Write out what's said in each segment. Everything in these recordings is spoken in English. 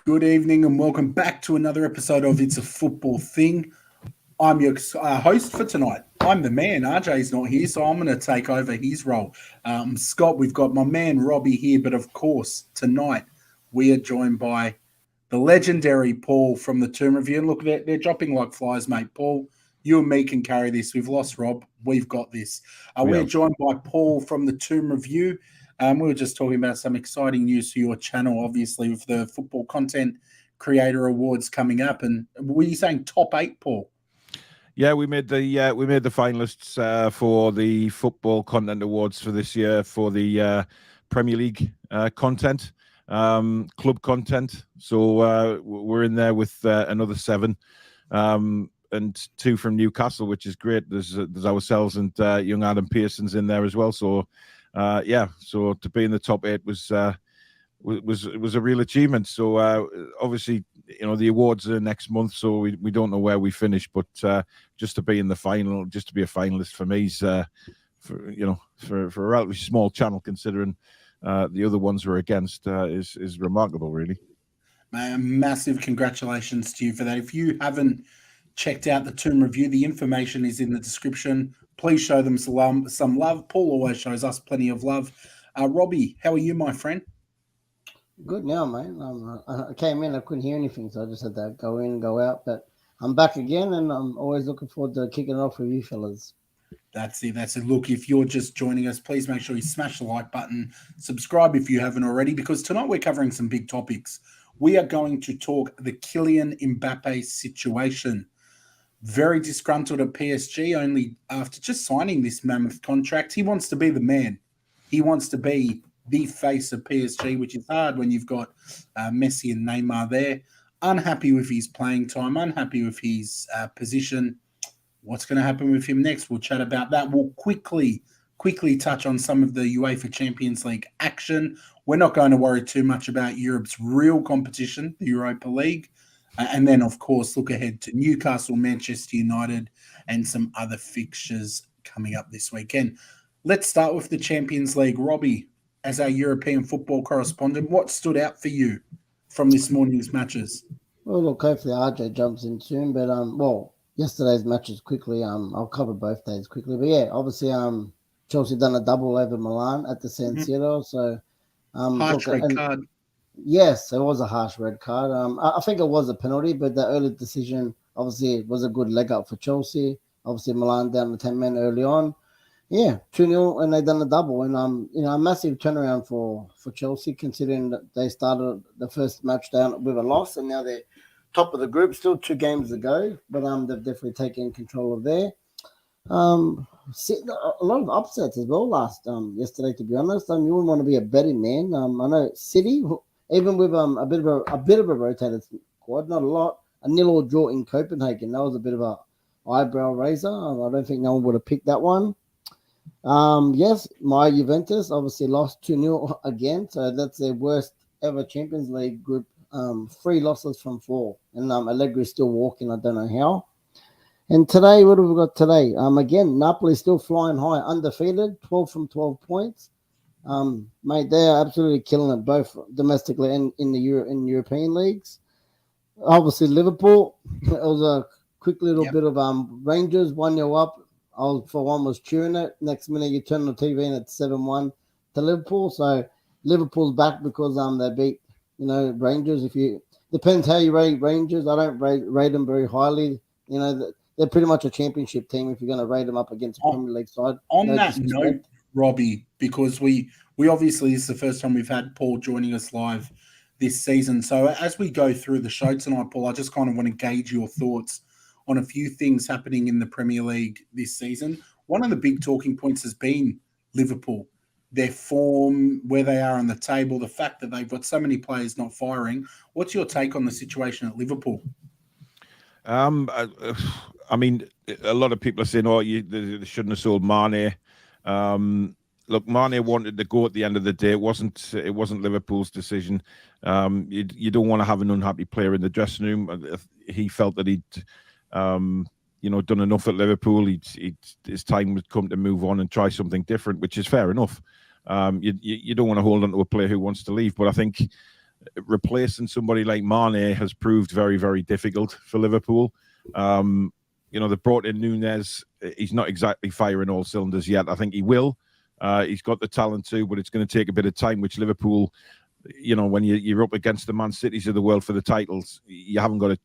Good evening and welcome back to another episode of It's a Football Thing. I'm your host for tonight. I'm the man. RJ's not here, so I'm going to take over his role. Scott, we've got my man Robbie here, but of course, tonight we are joined by the legendary Paul from the Toon Review. And look, they're dropping like flies, mate. Paul, you and me can carry this. We've lost Rob. We've got this. We're joined by Paul from the Toon Review. We were just talking about some exciting news for your channel, obviously, with the Football Content Creator Awards coming up. And were you saying top 8, Paul? Yeah, we made the finalists for the Football Content Awards for this year for the Premier League content, club content. So we're in there with another 7, and 2 from Newcastle, which is great. There's ourselves and young Adam Pearson's in there as well. So so to be in the top 8 was a real achievement. So obviously, the awards are next month, so we don't know where we finish, but just to be in the final, just to be a finalist for me is for a relatively small channel, considering the other ones we're against, is remarkable, really. Massive congratulations to you for that. If you haven't checked out the Toon Review, the information is in the description. Please show them some love. Paul always shows us plenty of love. Robbie, how are you, my friend? Good now, mate. I came in, I couldn't hear anything, so I just had to go in and go out. But I'm back again, and I'm always looking forward to kicking it off with you fellas. That's it. Look, if you're just joining us, please make sure you smash the like button, subscribe if you haven't already, because tonight we're covering some big topics. We are going to talk the Kylian Mbappe situation. Very disgruntled at PSG, only after just signing this mammoth contract. He wants to be the man. He wants to be the face of PSG, which is hard when you've got Messi and Neymar there. Unhappy with his playing time, unhappy with his position. What's going to happen with him next? We'll chat about that. We'll quickly touch on some of the UEFA Champions League action. We're not going to worry too much about Europe's real competition, the Europa League. And then, of course, look ahead to Newcastle, Manchester United, and some other fixtures coming up this weekend. Let's start with the Champions League. Robbie, as our European football correspondent, what stood out for you from this morning's matches? Well, look, hopefully RJ jumps in soon. But, yesterday's matches quickly. I'll cover both days quickly. But, yeah, obviously Chelsea done a double over Milan at the San Siro. So, harsh red card. Yes, it was a harsh red card. I think it was a penalty, but the early decision obviously was a good leg up for Chelsea. Obviously, Milan down to 10 men early on. Yeah, 2-0, and they done a double. And a massive turnaround for Chelsea, considering that they started the first match down with a loss, and now they're top of the group. Still 2 games to go, but they've definitely taken control of there. A lot of upsets as well yesterday. To be honest, you wouldn't want to be a betting man. I know City. Even with a bit of a rotated squad, not a lot, a 0-0 draw in Copenhagen. That was a bit of a eyebrow raiser. I don't think no one would have picked that one. Yes, my Juventus obviously lost 2-0 again, so that's their worst ever Champions League group. 3 losses from 4, and Allegri is still walking. I don't know how. And today, what have we got today? Again, Napoli still flying high, undefeated, 12 from 12 points. Mate, they're absolutely killing it, both domestically and in the European leagues. Obviously, Liverpool, it was a quick little bit of Rangers 1-0 up. I was cheering it. Next minute, you turn on the TV and it's 7-1 to Liverpool. So Liverpool's back because they beat Rangers. Depends how you rate Rangers. I don't rate them very highly. They're pretty much a championship team if you're going to rate them up against a Premier League side. On that note, Robbie, because we obviously, this is the first time we've had Paul joining us live this season. So as we go through the show tonight, Paul, I just kind of want to gauge your thoughts on a few things happening in the Premier League this season. One of the big talking points has been Liverpool, their form, where they are on the table, the fact that they've got so many players not firing. What's your take on the situation at Liverpool? I mean, a lot of people are saying, they shouldn't have sold Mane. Look, Mane wanted to go at the end of the day. It wasn't Liverpool's decision. You don't want to have an unhappy player in the dressing room. He felt that he'd done enough at Liverpool. His time would come to move on and try something different, which is fair enough. You don't want to hold on to a player who wants to leave, but I think replacing somebody like Mane has proved very, very difficult for Liverpool. They brought in Nunez. He's not exactly firing all cylinders yet. I think he will. He's got the talent too, but it's going to take a bit of time, which Liverpool, when you're up against the Man Cities of the world for the titles, you haven't got to,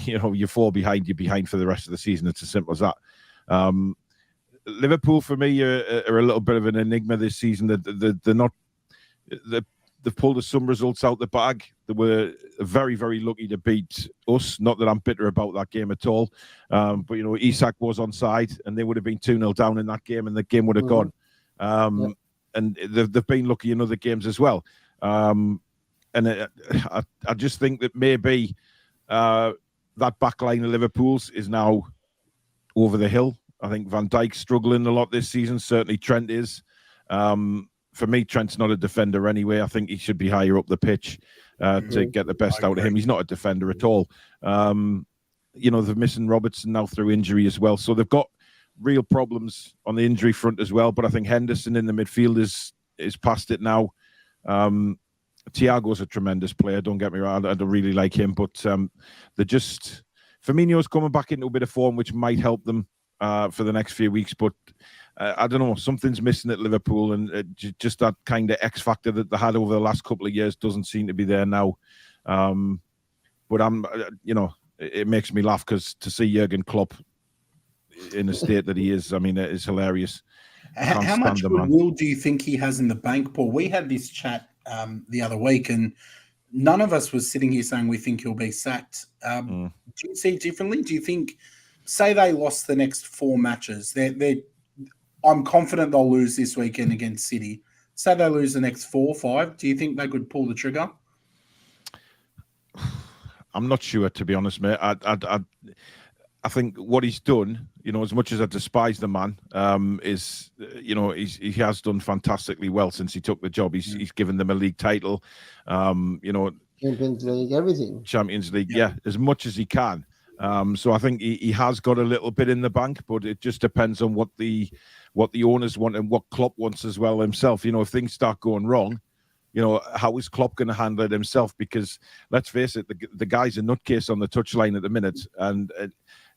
you fall behind, you're behind for the rest of the season. It's as simple as that. Liverpool, for me, are a little bit of an enigma this season. They're not... They've pulled some results out the bag. They were very, very lucky to beat us. Not that I'm bitter about that game at all. But, Isak was on side and they would have been 2-0 down in that game and the game would have gone. And they've been lucky in other games as well. I just think that maybe that back line of Liverpool's is now over the hill. I think Van Dijk's struggling a lot this season. Certainly Trent is. For me, Trent's not a defender anyway. I think he should be higher up the pitch to get the best out of him. He's not a defender at all. They're missing Robertson now through injury as well. So they've got real problems on the injury front as well. But I think Henderson in the midfield is past it now. Thiago's a tremendous player. Don't get me wrong. I don't really like him. But Firmino's coming back into a bit of form, which might help them for the next few weeks. But I don't know, something's missing at Liverpool, and just that kind of X factor that they had over the last couple of years doesn't seem to be there now. But it makes me laugh because to see Jurgen Klopp in the state that he is, I mean, it is hilarious. How much goodwill do you think he has in the bank, Paul? We had this chat the other week, and none of us was sitting here saying we think he'll be sacked. Do you see it differently? Do you think, say they lost the next 4 matches, I'm confident they'll lose this weekend against City. Say they lose the next 4 or 5. Do you think they could pull the trigger? I'm not sure, to be honest, mate. I think what he's done, as much as I despise the man, is, he has done fantastically well since he took the job. He's given them a league title, Champions League, everything. Champions League, as much as he can. So I think he has got a little bit in the bank, but it just depends on what the owners want and what Klopp wants as well himself. If things start going wrong, how is Klopp going to handle it himself? Because let's face it, the guy's a nutcase on the touchline at the minute, and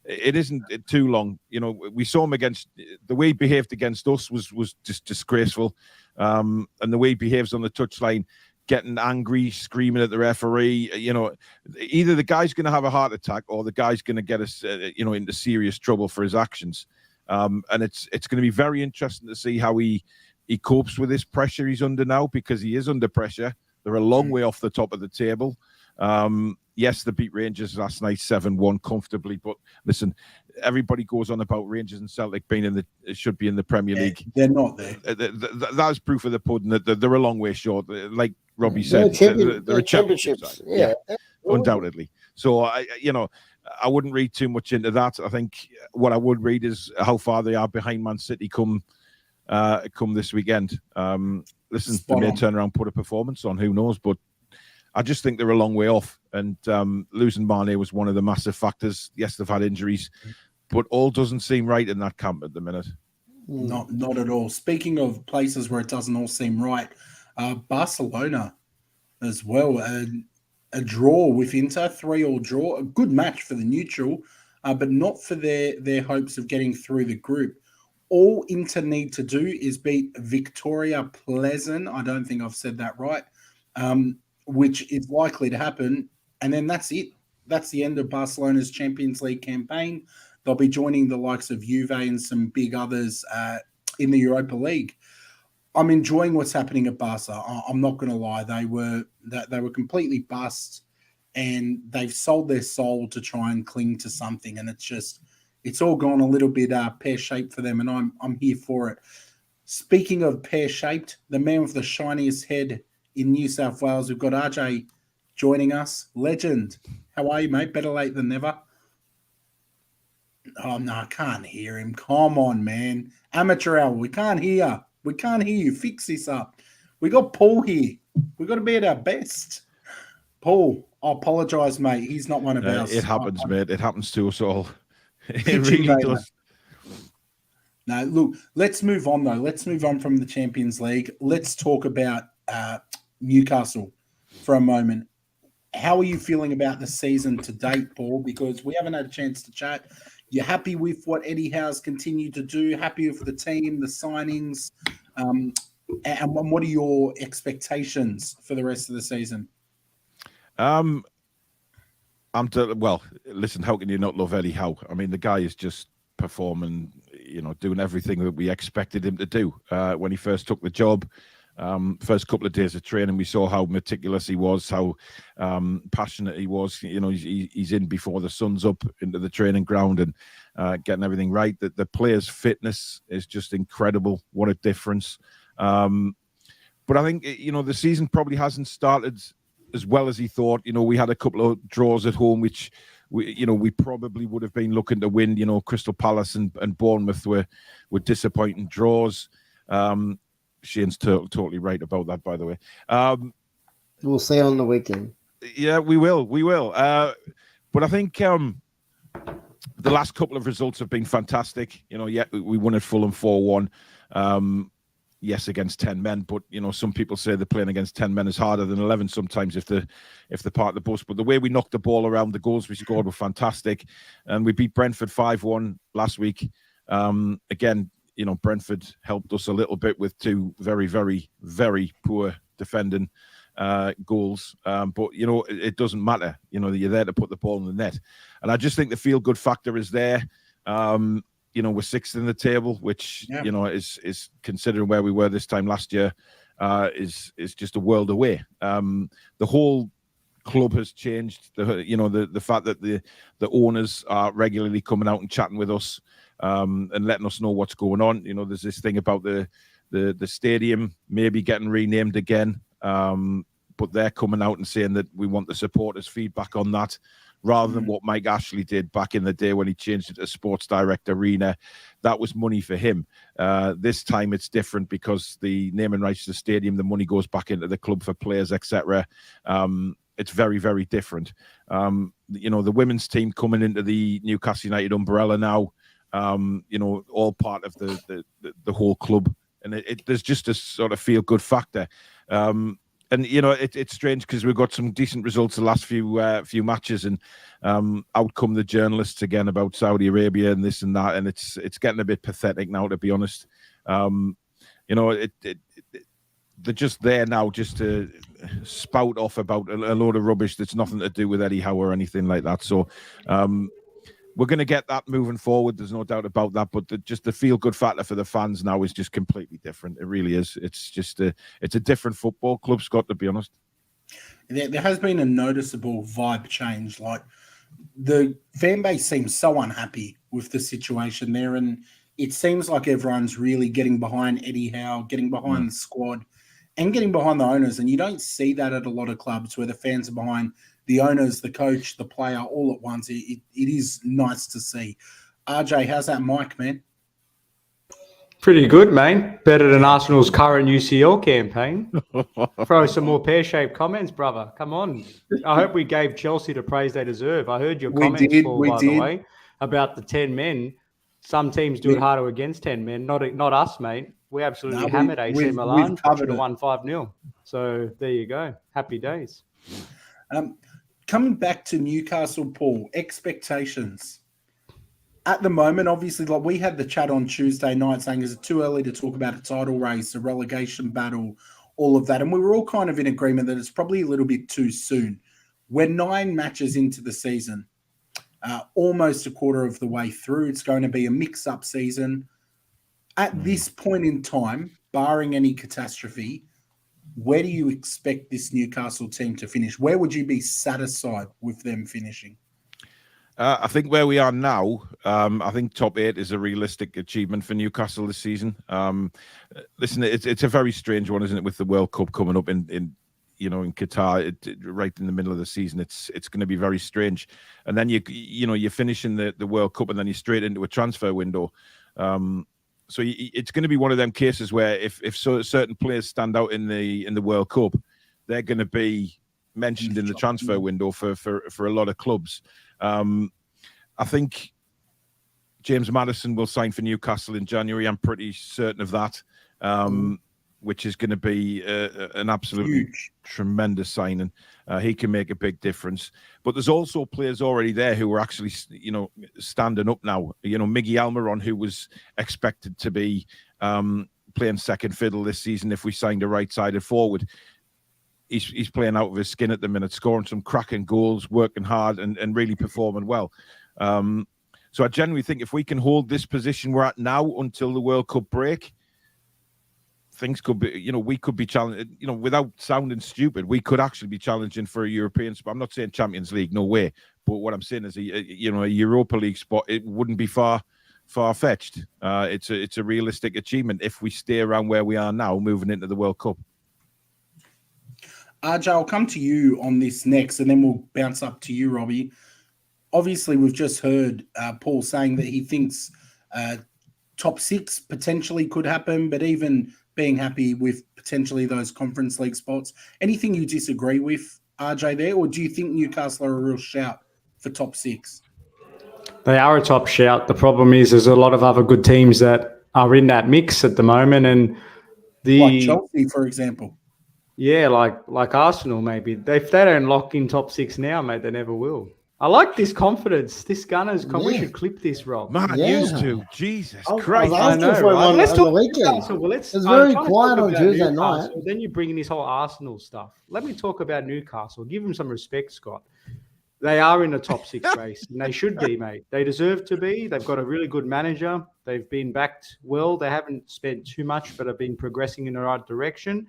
it isn't too long. We saw him the way he behaved against us was just disgraceful, and the way he behaves on the touchline, getting angry, screaming at the referee. Either the guy's going to have a heart attack or the guy's going to get us, into serious trouble for his actions. And it's going to be very interesting to see how he copes with this pressure he's under now, because he is under pressure. They're a long way off the top of the table. Yes, they beat Rangers last night 7-1 comfortably, but listen, everybody goes on about Rangers and Celtic should be in the Premier League. They're not there. That's proof of the pudding that they're a long way short. Like Robbie said, they're a championship side. Yeah, undoubtedly. So I wouldn't read too much into that. I think what I would read is how far they are behind Man City come this weekend. Listen, they may turn around, put a performance on. Who knows? But I just think they're a long way off. And losing Mane was one of the massive factors. Yes, they've had injuries, but all doesn't seem right in that camp at the minute. Not at all. Speaking of places where it doesn't all seem right, Barcelona as well. A draw with Inter, 3-3 draw. A good match for the neutral, but not for their hopes of getting through the group. All Inter need to do is beat Victoria Pleasant. I don't think I've said that right, which is likely to happen. And then that's it. That's the end of Barcelona's Champions League campaign. They'll be joining the likes of Juve and some big others in the Europa League. I'm enjoying what's happening at Barca. I'm not going to lie. They were completely bust, and they've sold their soul to try and cling to something. And it's all gone a little bit pear-shaped for them, and I'm here for it. Speaking of pear-shaped, the man with the shiniest head in New South Wales, we've got RJ joining us. Legend. How are you, mate? Better late than never. Oh, no, I can't hear him. Come on, man. Amateur hour. We can't hear. We can't hear you. Fix this up. We got Paul here. We got to be at our best. Paul, I apologise, mate. He's not one of ours. It happens, mate. It happens to us all. It really does. No, look, let's move on, though. Let's move on from the Champions League. Let's talk about Newcastle. for a moment. How are you feeling about the season to date, Paul? Because we haven't had a chance to chat. You're happy with what Eddie Howe's continued to do? Happy with the team, the signings? And what are your expectations for the rest of the season? Well, listen, how can you not love Eddie Howe? I mean, the guy is just performing, doing everything that we expected him to do. When he first took the job, first couple of days of training, we saw how meticulous he was, how passionate he was. He's in before the sun's up into the training ground and getting everything right. The players' fitness is just incredible. What a difference. But I think, the season probably hasn't started as well as he thought. We had a couple of draws at home, which we probably would have been looking to win. Crystal Palace and Bournemouth were disappointing draws. Shane's totally right about that, by the way. We'll see on the weekend. Yeah, we will. But I think the last couple of results have been fantastic. We won at Fulham 4-1. Yes, against 10 men, but some people say they're playing against 10 men is harder than 11 sometimes if they're part of the bus. But the way we knocked the ball around, the goals we scored were fantastic, and we beat Brentford 5-1 last week. Again, Brentford helped us a little bit with two very, very, very poor defending goals. But it doesn't matter. You're there to put the ball in the net, and I just think the feel good factor is there. We're sixth in the table, which is considering where we were this time last year, is just a world away. The whole club has changed. The fact that the owners are regularly coming out and chatting with us and letting us know what's going on. There's this thing about the stadium maybe getting renamed again, but they're coming out and saying that we want the supporters' feedback on that, rather than what Mike Ashley did back in the day when he changed it to Sports Direct Arena. That was money for him. This time it's different because the naming rights to the stadium, the money goes back into the club for players, etc. It's very, very different. The women's team coming into the Newcastle United umbrella now, all part of the whole club. And there's just a sort of feel-good factor. And it's strange because we've got some decent results the last few matches, and out come the journalists again about Saudi Arabia and this and that, and it's getting a bit pathetic now, to be honest. They're just there now just to spout off about a load of rubbish that's nothing to do with Eddie Howe or anything like that. So we're going to get that moving forward. There's no doubt about that. But the feel-good factor for the fans now is just completely different. It really is. It's just it's a different football club, Scott, to be honest. There has been a noticeable vibe change. Like, the fan base seems so unhappy with the situation there, and it seems like everyone's really getting behind Eddie Howe, getting behind the squad, and getting behind the owners. And you don't see that at a lot of clubs where the fans are behind the owners, the coach, the player, all at once. It is nice to see. RJ, how's that mic, man? Pretty good, mate. Better than Arsenal's current UCL campaign. Throw some more pear-shaped comments, brother. Come on. I hope we gave Chelsea the praise they deserve. I heard your comments, Paul, by the way, about the 10 men. Some teams do it harder against 10 men. Not us, mate. We absolutely hammered AC Milan. Should have won 5-0. So there you go. Happy days. Coming back to Newcastle, Paul, expectations. At the moment, obviously, like we had the chat on Tuesday night saying, is it too early to talk about a title race, a relegation battle, all of that? And we were all kind of in agreement that it's probably a little bit too soon. We're 9 matches into the season, almost a quarter of the way through. It's going to be a mix-up season. At this point in time, barring any catastrophe, where do you expect this Newcastle team to finish? Where would you be satisfied with them finishing? I think where we are now, I think top 8 is a realistic achievement for Newcastle this season. Listen, it's a very strange one, isn't it, with the World Cup coming up in Qatar, right in the middle of the season. It's going to be very strange. And then you're finishing the World Cup, and then you're straight into a transfer window. So it's going to be one of them cases where if certain players stand out in the World Cup, they're going to be mentioned in the transfer window for a lot of clubs. I think James Maddison will sign for Newcastle in January. I'm pretty certain of that. which is going to be an absolutely Huge. tremendous signing. He can make a big difference. But there's also players already there who are actually, standing up now. Miggy Almiron, who was expected to be playing second fiddle this season if we signed a right-sided forward. He's playing out of his skin at the minute, scoring some cracking goals, working hard, and really performing well. So I genuinely think if we can hold this position we're at now until the World Cup break, things could be, we could be challenging, without sounding stupid, we could actually be challenging for a European spot. I'm not saying Champions League, no way. But what I'm saying is, a Europa League spot, it wouldn't be far-fetched. It's a realistic achievement if we stay around where we are now, moving into the World Cup. RJ, I'll come to you on this next, and then we'll bounce up to you, Robbie. Obviously, we've just heard Paul saying that he thinks top 6 potentially could happen, but even being happy with potentially those Conference League spots. Anything you disagree with, RJ, there, or do you think Newcastle are a real shout for top 6? They are a top shout. The problem is there's a lot of other good teams that are in that mix at the moment, and like Chelsea, for example. Yeah, like Arsenal, maybe. If they don't lock in top 6 now, mate, they never will. I like this confidence. This Gunners, we should clip this, Rob. Man, used to. Jesus Christ. I know, right? Let's talk weekend. It's very quiet on Tuesday night. Then you bring in this whole Arsenal stuff. Let me talk about Newcastle. Give them some respect, Scott. They are in the top 6 race, and they should be, mate. They deserve to be. They've got a really good manager. They've been backed well. They haven't spent too much, but have been progressing in the right direction.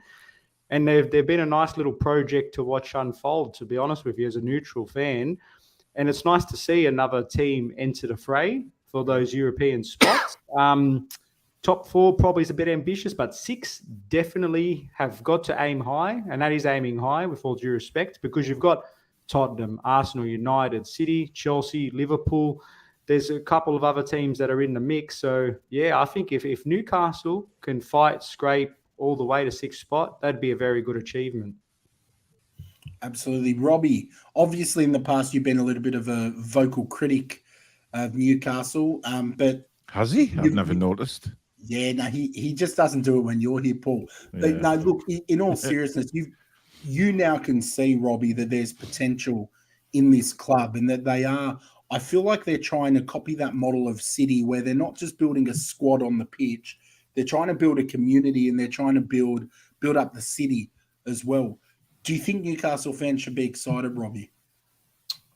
And they've been a nice little project to watch unfold, to be honest with you, as a neutral fan. And it's nice to see another team enter the fray for those European spots. Top 4 probably is a bit ambitious, but 6 definitely have got to aim high. And that is aiming high, with all due respect, because you've got Tottenham, Arsenal, United, City, Chelsea, Liverpool. There's a couple of other teams that are in the mix. So, yeah, I think if Newcastle can scrape all the way to 6th spot, that'd be a very good achievement. Absolutely. Robbie, obviously in the past you've been a little bit of a vocal critic of Newcastle, but... Has he? I've never noticed. Yeah, no, he just doesn't do it when you're here, Paul. Yeah. No, look, in all seriousness, you now can see, Robbie, that there's potential in this club, and that they are... I feel like they're trying to copy that model of City, where they're not just building a squad on the pitch, they're trying to build a community, and they're trying to build up the city as well. Do you think Newcastle fans should be excited, Robbie?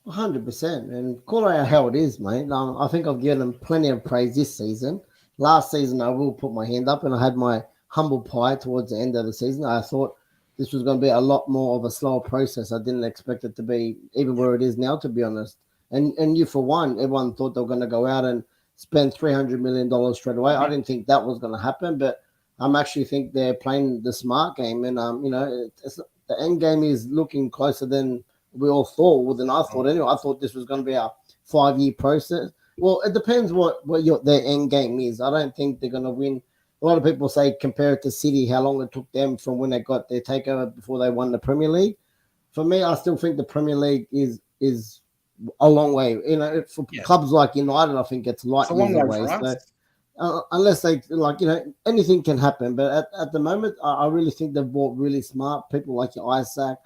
100%. And call it how it is, mate. I think I've given them plenty of praise this season. Last season, I will put my hand up, and I had my humble pie towards the end of the season. I thought this was going to be a lot more of a slower process. I didn't expect it to be even where it is now, to be honest. And you, for one, everyone thought they were going to go out and spend $300 million straight away. I didn't think that was going to happen, but I actually think they're playing the smart game. And, the end game is looking closer than we all thought, or than I thought anyway. I thought this was going to be a 5-year process. Well, it depends what their end game is. I don't think they're going to win. A lot of people say compare it to City, how long it took them from when they got their takeover before they won the Premier League. For me, I still think the Premier League is a long way. For clubs like United, I think it's light years away. So, unless they anything can happen. But at the moment, I really think they've bought really smart people like your Isaac,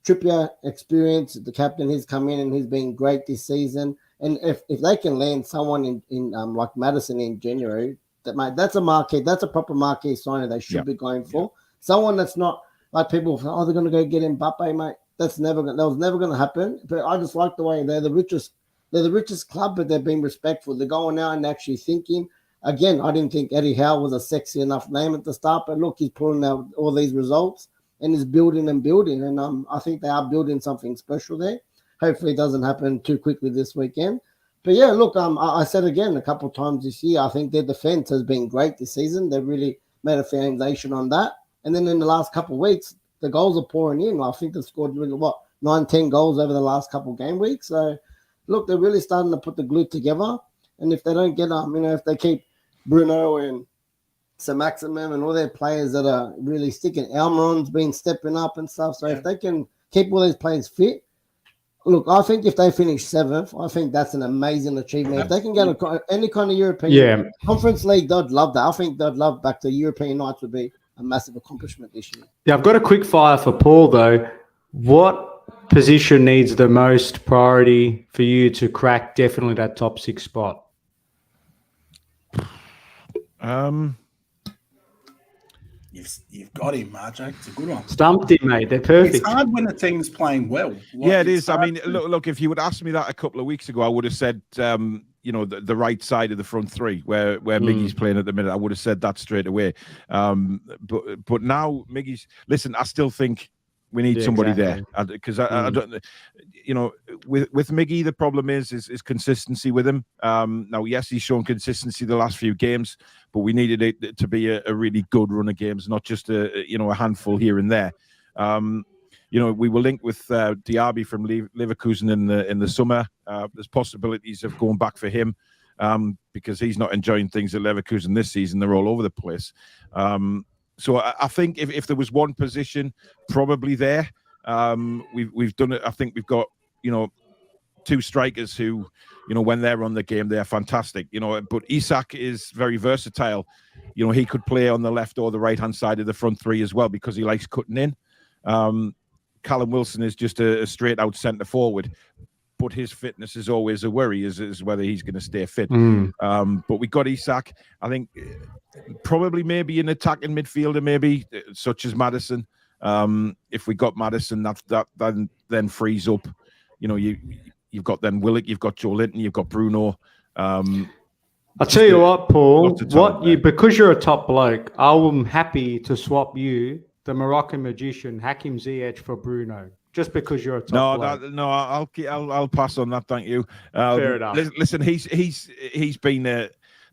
Trippier, experience. The captain, he's come in and he's been great this season. And if they can land someone in like Maddison in January, that's a marquee. That's a proper marquee signing they should be going for. Someone that's not like people. Oh, they're going to go get Mbappe, mate. That was never going to happen. But I just like the way they're the richest club, but they're being respectful. They're going out and actually thinking. Again, I didn't think Eddie Howe was a sexy enough name at the start, but look, he's pulling out all these results and is building and building. And I think they are building something special there. Hopefully it doesn't happen too quickly this weekend. But yeah, look, I said again a couple of times this year, I think their defense has been great this season. They've really made a foundation on that. And then in the last couple of weeks, the goals are pouring in. I think they've scored 9-10 goals over the last couple of game weeks. So look, they're really starting to put the glue together. And if they don't get if they keep Bruno and Sir Maximin and all their players that are really sticking, Almiron's been stepping up and stuff. So if they can keep all these players fit, look, I think if they finish 7th, I think that's an amazing achievement. If they can get any kind of European Conference League, they'd love that. I think they'd love back to European nights would be a massive accomplishment this year. Yeah, I've got a quick fire for Paul, though. What position needs the most priority for you to crack definitely that top 6 spot? You've got him, Marjo. It's a good one. Stumped him, mate. They're perfect. It's hard when a team's playing well. Yeah, it is. I mean, look, if you would ask me that a couple of weeks ago, I would have said, the right side of the front three where Miggy's playing at the minute. I would have said that straight away. But now Miggy's, listen, I still think we need somebody there, because I don't, with Miggy, the problem is consistency with him. Now, yes, he's shown consistency the last few games, but we needed it to be a really good run of games, not just a handful here and there. We were linked with Diaby from Leverkusen in the summer. There's possibilities of going back for him because he's not enjoying things at Leverkusen this season. They're all over the place. So I think if there was one position, probably there. We've done it. I think we've got 2 strikers who, when they're on the game, they're fantastic. But Isak is very versatile. He could play on the left or the right hand side of the front three as well because he likes cutting in. Callum Wilson is just a straight out centre forward, but his fitness is always a worry, is whether he's going to stay fit. But we got Isak. I think probably maybe an attacking midfielder, maybe such as Maddison. If we got Maddison, that then frees up. You've got then Willock, you've got Joe Linton, you've got Bruno. I'll tell you what, Paul. Because you're a top bloke, I'm happy to swap you, the Moroccan magician Hakim Ziyech, for Bruno, just because you're a top bloke. I'll pass on that. Thank you. Fair enough. Listen, he's been the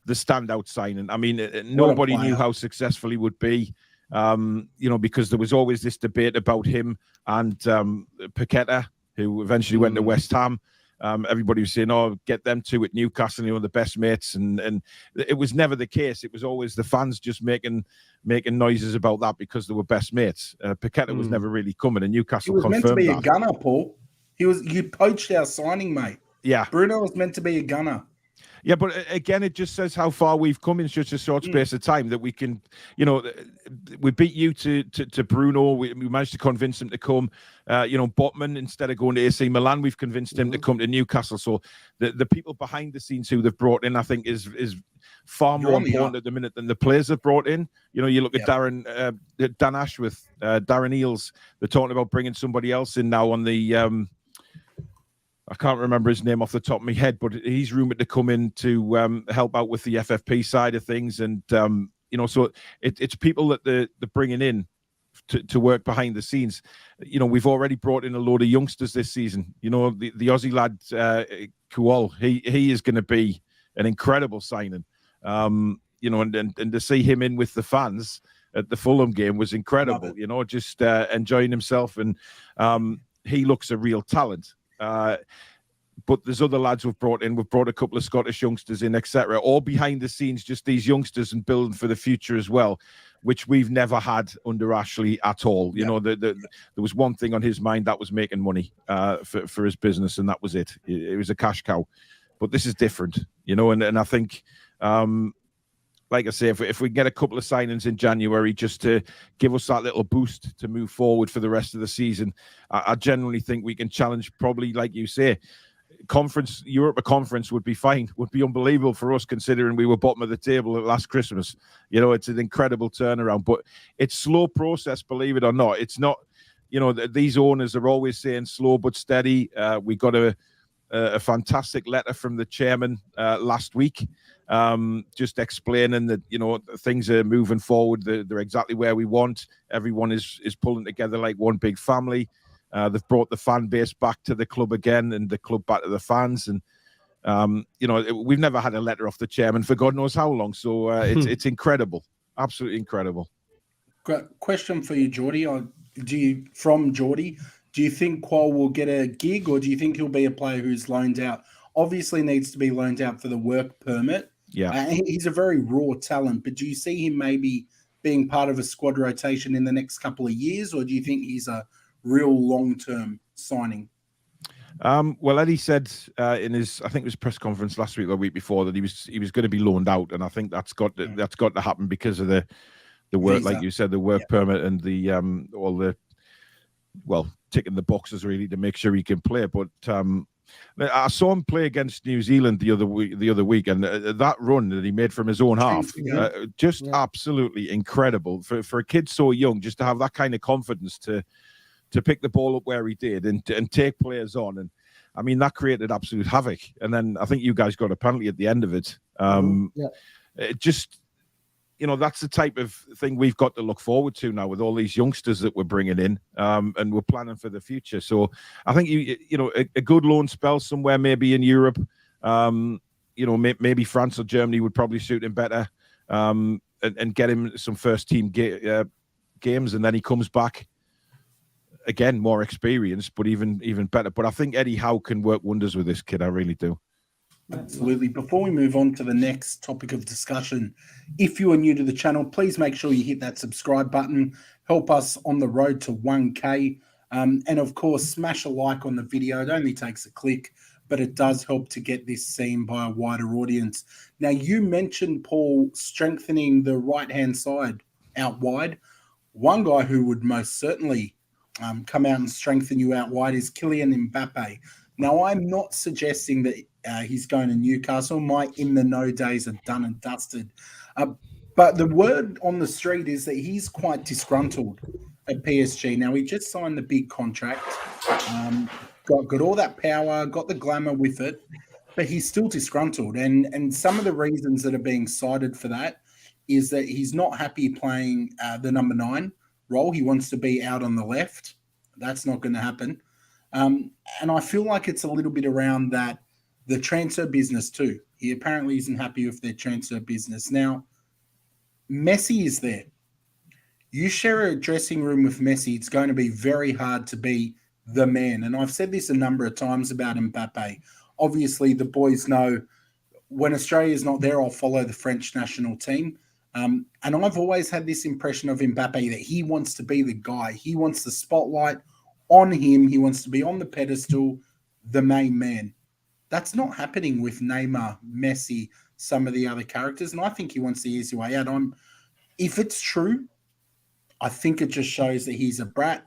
standout signing. I mean, nobody knew how successful he would be. Because there was always this debate about him and Paqueta, who eventually went to West Ham. Everybody was saying, "Oh, get them two at Newcastle, the best mates," and it was never the case. It was always the fans just making noises about that because they were best mates. Paqueta was never really coming, and Newcastle confirmed that. He was meant to be a gunner, Paul. You poached our signing, mate. Yeah, Bruno was meant to be a gunner. Yeah, but again, it just says how far we've come in such a short space of time that we can, we beat you to Bruno. We managed to convince him to come. Botman, instead of going to AC Milan, we've convinced him to come to Newcastle. So the people behind the scenes who they've brought in, I think, is far more important at the minute than the players have brought in. You look at Dan Ashworth, Darren Eales. They're talking about bringing somebody else in now on the. I can't remember his name off the top of my head, but he's rumoured to come in to help out with the FFP side of things. And, so it's people that they're bringing in to work behind the scenes. We've already brought in a load of youngsters this season. The Aussie lad, Kuol, he is going to be an incredible signing. And to see him in with the fans at the Fulham game was incredible, just enjoying himself. And he looks a real talent. But there's other lads we've brought in. We've brought a couple of Scottish youngsters in, etc. All behind the scenes, just these youngsters and building for the future as well, which we've never had under Ashley at all. There was one thing on his mind, that was making money for his business, and that was it. It was a cash cow. But this is different, and I think, like I say, if we get a couple of signings in January just to give us that little boost to move forward for the rest of the season, I genuinely think we can challenge, probably, like you say, Europa Conference would be fine, would be unbelievable for us considering we were bottom of the table at last Christmas. It's an incredible turnaround, but it's slow process, believe it or not. It's not, these owners are always saying slow but steady. We got a fantastic letter from the chairman last week, just explaining that things are moving forward. They're exactly where we want. Everyone is pulling together like one big family. They've brought the fan base back to the club again, and the club back to the fans. And we've never had a letter off the chairman for God knows how long. So it's incredible, absolutely incredible. Question for you, Geordie. From Geordie. Do you think Qual will get a gig, or do you think he'll be a player who's loaned out? Obviously needs to be loaned out for the work permit. Yeah. He's a very raw talent, but do you see him maybe being part of a squad rotation in the next couple of years, or do you think he's a real long-term signing? Well, Eddie said in his, I think it was press conference last week or the week before, that he was going to be loaned out, and I think that's got to happen because of the the work, visa. like you said, the work permit and the all the ticking the boxes really to make sure he can play. But I saw him play against New Zealand the other week, and that run that he made from his own half, absolutely incredible for a kid so young, just to have that kind of confidence to pick the ball up where he did and take players on. And I mean, that created absolute havoc. And then I think you guys got a penalty at the end of it. It just, that's the type of thing we've got to look forward to now with all these youngsters that we're bringing in, and we're planning for the future. So I think a good loan spell somewhere, maybe in Europe, maybe France or Germany would probably suit him better, and get him some first team games, and then he comes back again more experienced, but even better. But I think Eddie Howe can work wonders with this kid. I really do. Absolutely. Before we move on to the next topic of discussion, if you are new to the channel, please make sure you hit that subscribe button. Help us on the road to 1K. And of course, smash a like on the video. It only takes a click, but it does help to get this seen by a wider audience. Now, you mentioned, Paul, strengthening the right-hand side out wide. One guy who would most certainly come out and strengthen you out wide is Kylian Mbappe. Now, I'm not suggesting that he's going to Newcastle. My in-the-know days are done and dusted. But the word on the street is that he's quite disgruntled at PSG. Now, he just signed the big contract, got all that power, got the glamour with it, but he's still disgruntled. And some of the reasons that are being cited for that is that he's not happy playing the number 9 role. He wants to be out on the left. That's not going to happen. And I feel like it's a little bit around that, the transfer business too. He apparently isn't happy with their transfer business. Now, Messi is there. You share a dressing room with Messi, it's going to be very hard to be the man. And I've said this a number of times about Mbappe. Obviously, the boys know when Australia's not there, I'll follow the French national team. And I've always had this impression of Mbappe that he wants to be the guy. He wants the spotlight on him. He wants to be on the pedestal, the main man. That's not happening with Neymar, Messi, some of the other characters. And I think he wants the easy way out. If it's true, I think it just shows that he's a brat,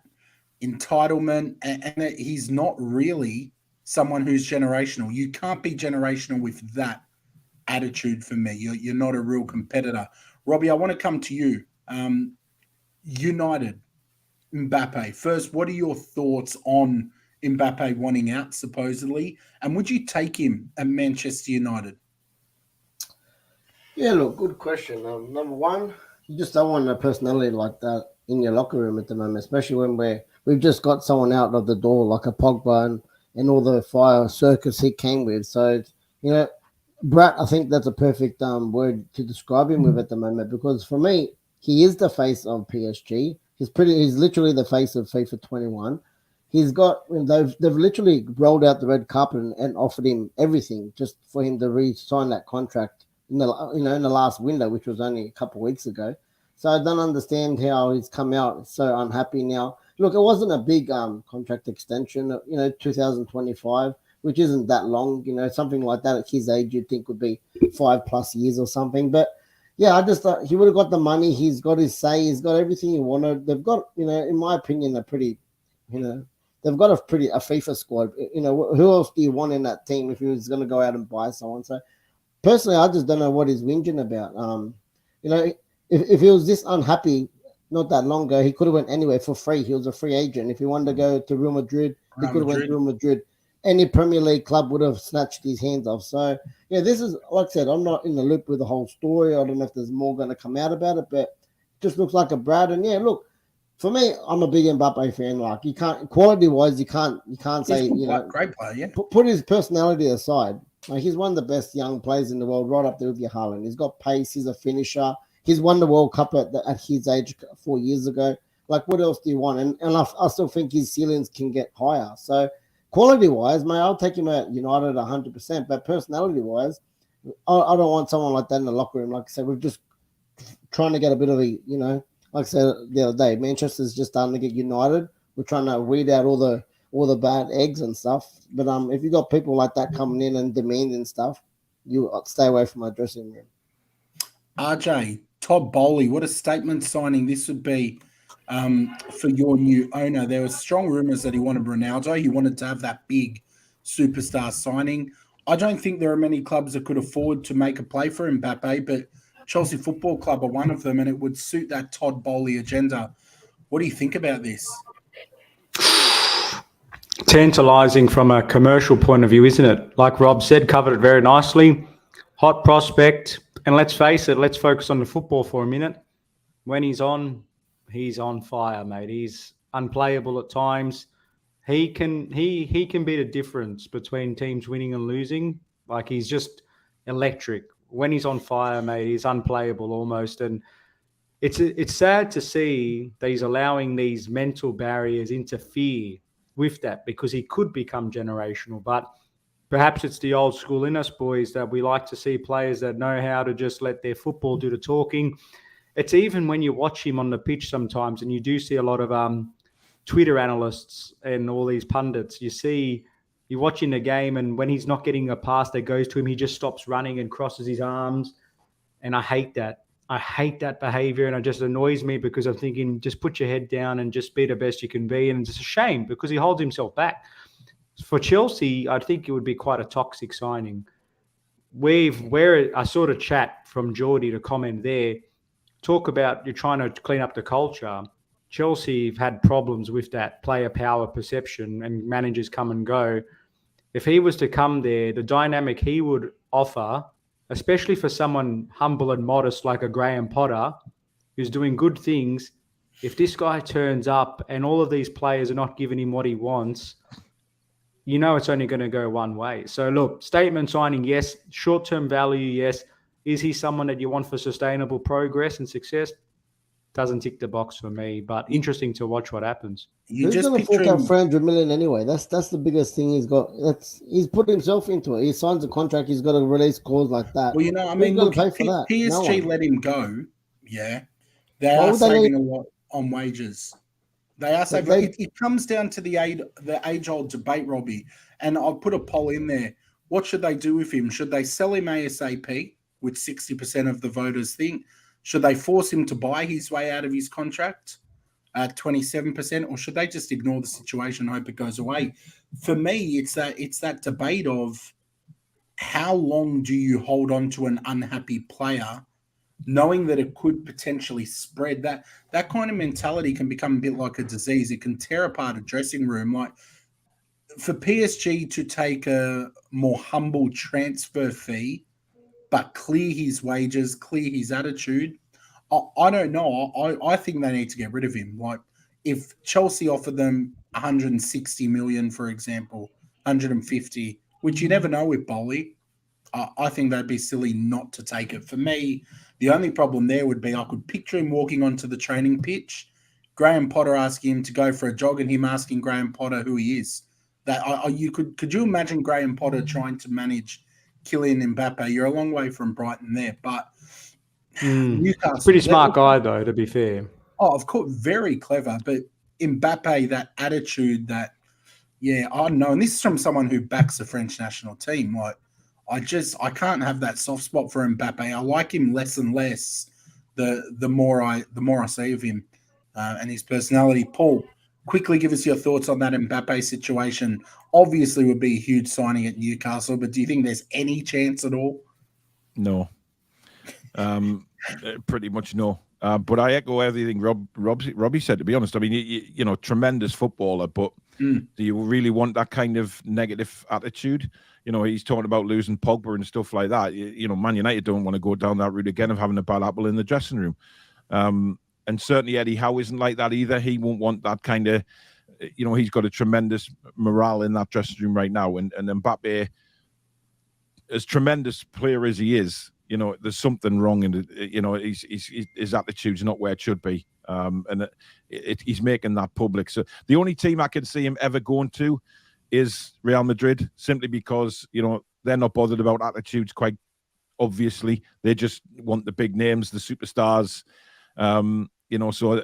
entitlement, and that he's not really someone who's generational. You can't be generational with that attitude for me. You're not a real competitor. Robbie, I want to come to you. United, Mbappe. First, what are your thoughts on Mbappe wanting out, supposedly? And would you take him at Manchester United? Yeah, look, good question. Number one, you just don't want a personality like that in your locker room at the moment, especially when we've just got someone out of the door like a Pogba and all the fire circus he came with. So, Brat, I think that's a perfect word to describe him with at the moment, because for me, he is the face of PSG. He's literally the face of FIFA 21. He's got, they've literally rolled out the red carpet and offered him everything just for him to re-sign that contract in the last window, which was only a couple of weeks ago. So I don't understand how he's come out so unhappy now. Look, it wasn't a big contract extension, 2025, which isn't that long, something like that at his age you'd think would be 5+ years or something. But yeah, I just thought he would have got the money. He's got his say. He's got everything he wanted. They've got, in my opinion, they've got a FIFA squad. Who else do you want in that team if he was going to go out and buy someone? So personally, I just don't know what he's whinging about. If he was this unhappy not that long ago, he could have went anywhere for free. He was a free agent. If he wanted to go to Real Madrid, he could have went to Real Madrid. Any Premier League club would have snatched his hands off. So, yeah, this is, like I said, I'm not in the loop with the whole story. I don't know if there's more going to come out about it, but it just looks like a brat. And, yeah, look, for me, I'm a big Mbappe fan. Like, you can't, quality-wise, you can't say, great player, yeah. Put his personality aside. Like, he's one of the best young players in the world, right up there with your Haaland. He's got pace. He's a finisher. He's won the World Cup at his age 4 years ago. Like, what else do you want? And I still think his ceilings can get higher. So, quality-wise, mate, I'll take him at United 100%. But personality-wise, I don't want someone like that in the locker room. Like I said, we're just trying to get a bit of a, like I said the other day, Manchester's just starting to get United. We're trying to weed out all the bad eggs and stuff. But if you got people like that coming in and demanding stuff, you stay away from my dressing room. RJ, Todd Bowley, what a statement signing this would be for your new owner. There were strong rumours that he wanted Ronaldo. He wanted to have that big superstar signing. I don't think there are many clubs that could afford to make a play for Mbappe, but Chelsea Football Club are one of them, and it would suit that Todd Bowley agenda. What do you think about this? Tantalising from a commercial point of view, isn't it? Like Rob said, covered it very nicely. Hot prospect. And let's face it, let's focus on the football for a minute. When he's on fire, mate. He's unplayable at times. He can be the difference between teams winning and losing. Like, he's just electric. When he's on fire, mate, he's unplayable almost. And it's sad to see that he's allowing these mental barriers interfere with that, because he could become generational. But perhaps it's the old school in us, boys, that we like to see players that know how to just let their football do the talking. It's even when you watch him on the pitch sometimes, and you do see a lot of Twitter analysts and all these pundits, you're watching the game, and when he's not getting a pass that goes to him, he just stops running and crosses his arms. And I hate that. I hate that behavior, and it just annoys me, because I'm thinking, just put your head down and just be the best you can be. And it's a shame, because he holds himself back. For Chelsea, I think it would be quite a toxic signing. I saw the chat from Geordie to comment there, talk about you're trying to clean up the culture. Chelsea have had problems with that player power perception, and managers come and go. If he was to come there, the dynamic he would offer, especially for someone humble and modest like a Graham Potter, who's doing good things, if this guy turns up and all of these players are not giving him what he wants, you know it's only going to go one way. So look, statement signing, yes. Short-term value, yes. Is he someone that you want for sustainable progress and success? Doesn't tick the box for me, but interesting to watch what happens. He's going to fork out 300 million anyway. That's the biggest thing he's got. He's put himself into it. He signs a contract. He's got to release clause like that. Well, I mean, look, PSG let him go. Yeah, they are saving a lot on wages. They are saving. It comes down to the age-old debate, Robbie. And I'll put a poll in there. What should they do with him? Should they sell him ASAP, which 60% of the voters think? Should they force him to buy his way out of his contract at 27%, or should they just ignore the situation and hope it goes away? For me, it's that debate of how long do you hold on to an unhappy player, knowing that it could potentially spread. That kind of mentality can become a bit like a disease. It can tear apart a dressing room. Like, for PSG to take a more humble transfer fee, but clear his wages, clear his attitude, I don't know. I think they need to get rid of him. Like, if Chelsea offered them 160 million, for example, 150, which you never know with Bowley, I think they'd be silly not to take it. For me, the only problem there would be I could picture him walking onto the training pitch, Graham Potter asking him to go for a jog, and him asking Graham Potter who he is. Could you imagine Graham Potter trying to manage Kylian Mbappe? You're a long way from Brighton there, but Newcastle, pretty smart guy though, to be fair. Oh, of course, very clever. But Mbappe, that attitude, I don't know. And this is from someone who backs the French national team. Like, I can't have that soft spot for Mbappe. I like him less and less the more I see of him and his personality. Paul, quickly give us your thoughts on that Mbappe situation. Obviously, would be a huge signing at Newcastle, but do you think there's any chance at all? No. Pretty much no. But I echo everything Robbie said, to be honest. I mean, you know, tremendous footballer, but do you really want that kind of negative attitude? You know, he's talking about losing Pogba and stuff like that. You know, Man United don't want to go down that route again of having a bad apple in the dressing room. And certainly Eddie Howe isn't like that either. He won't want that kind of, you know, he's got a tremendous morale in that dressing room right now. And Mbappe, as tremendous player as he is, you know, there's something wrong in it. You know, his attitude's not where it should be. And he's making that public. So the only team I can see him ever going to is Real Madrid, simply because, you know, they're not bothered about attitudes quite obviously. They just want the big names, the superstars. You know, so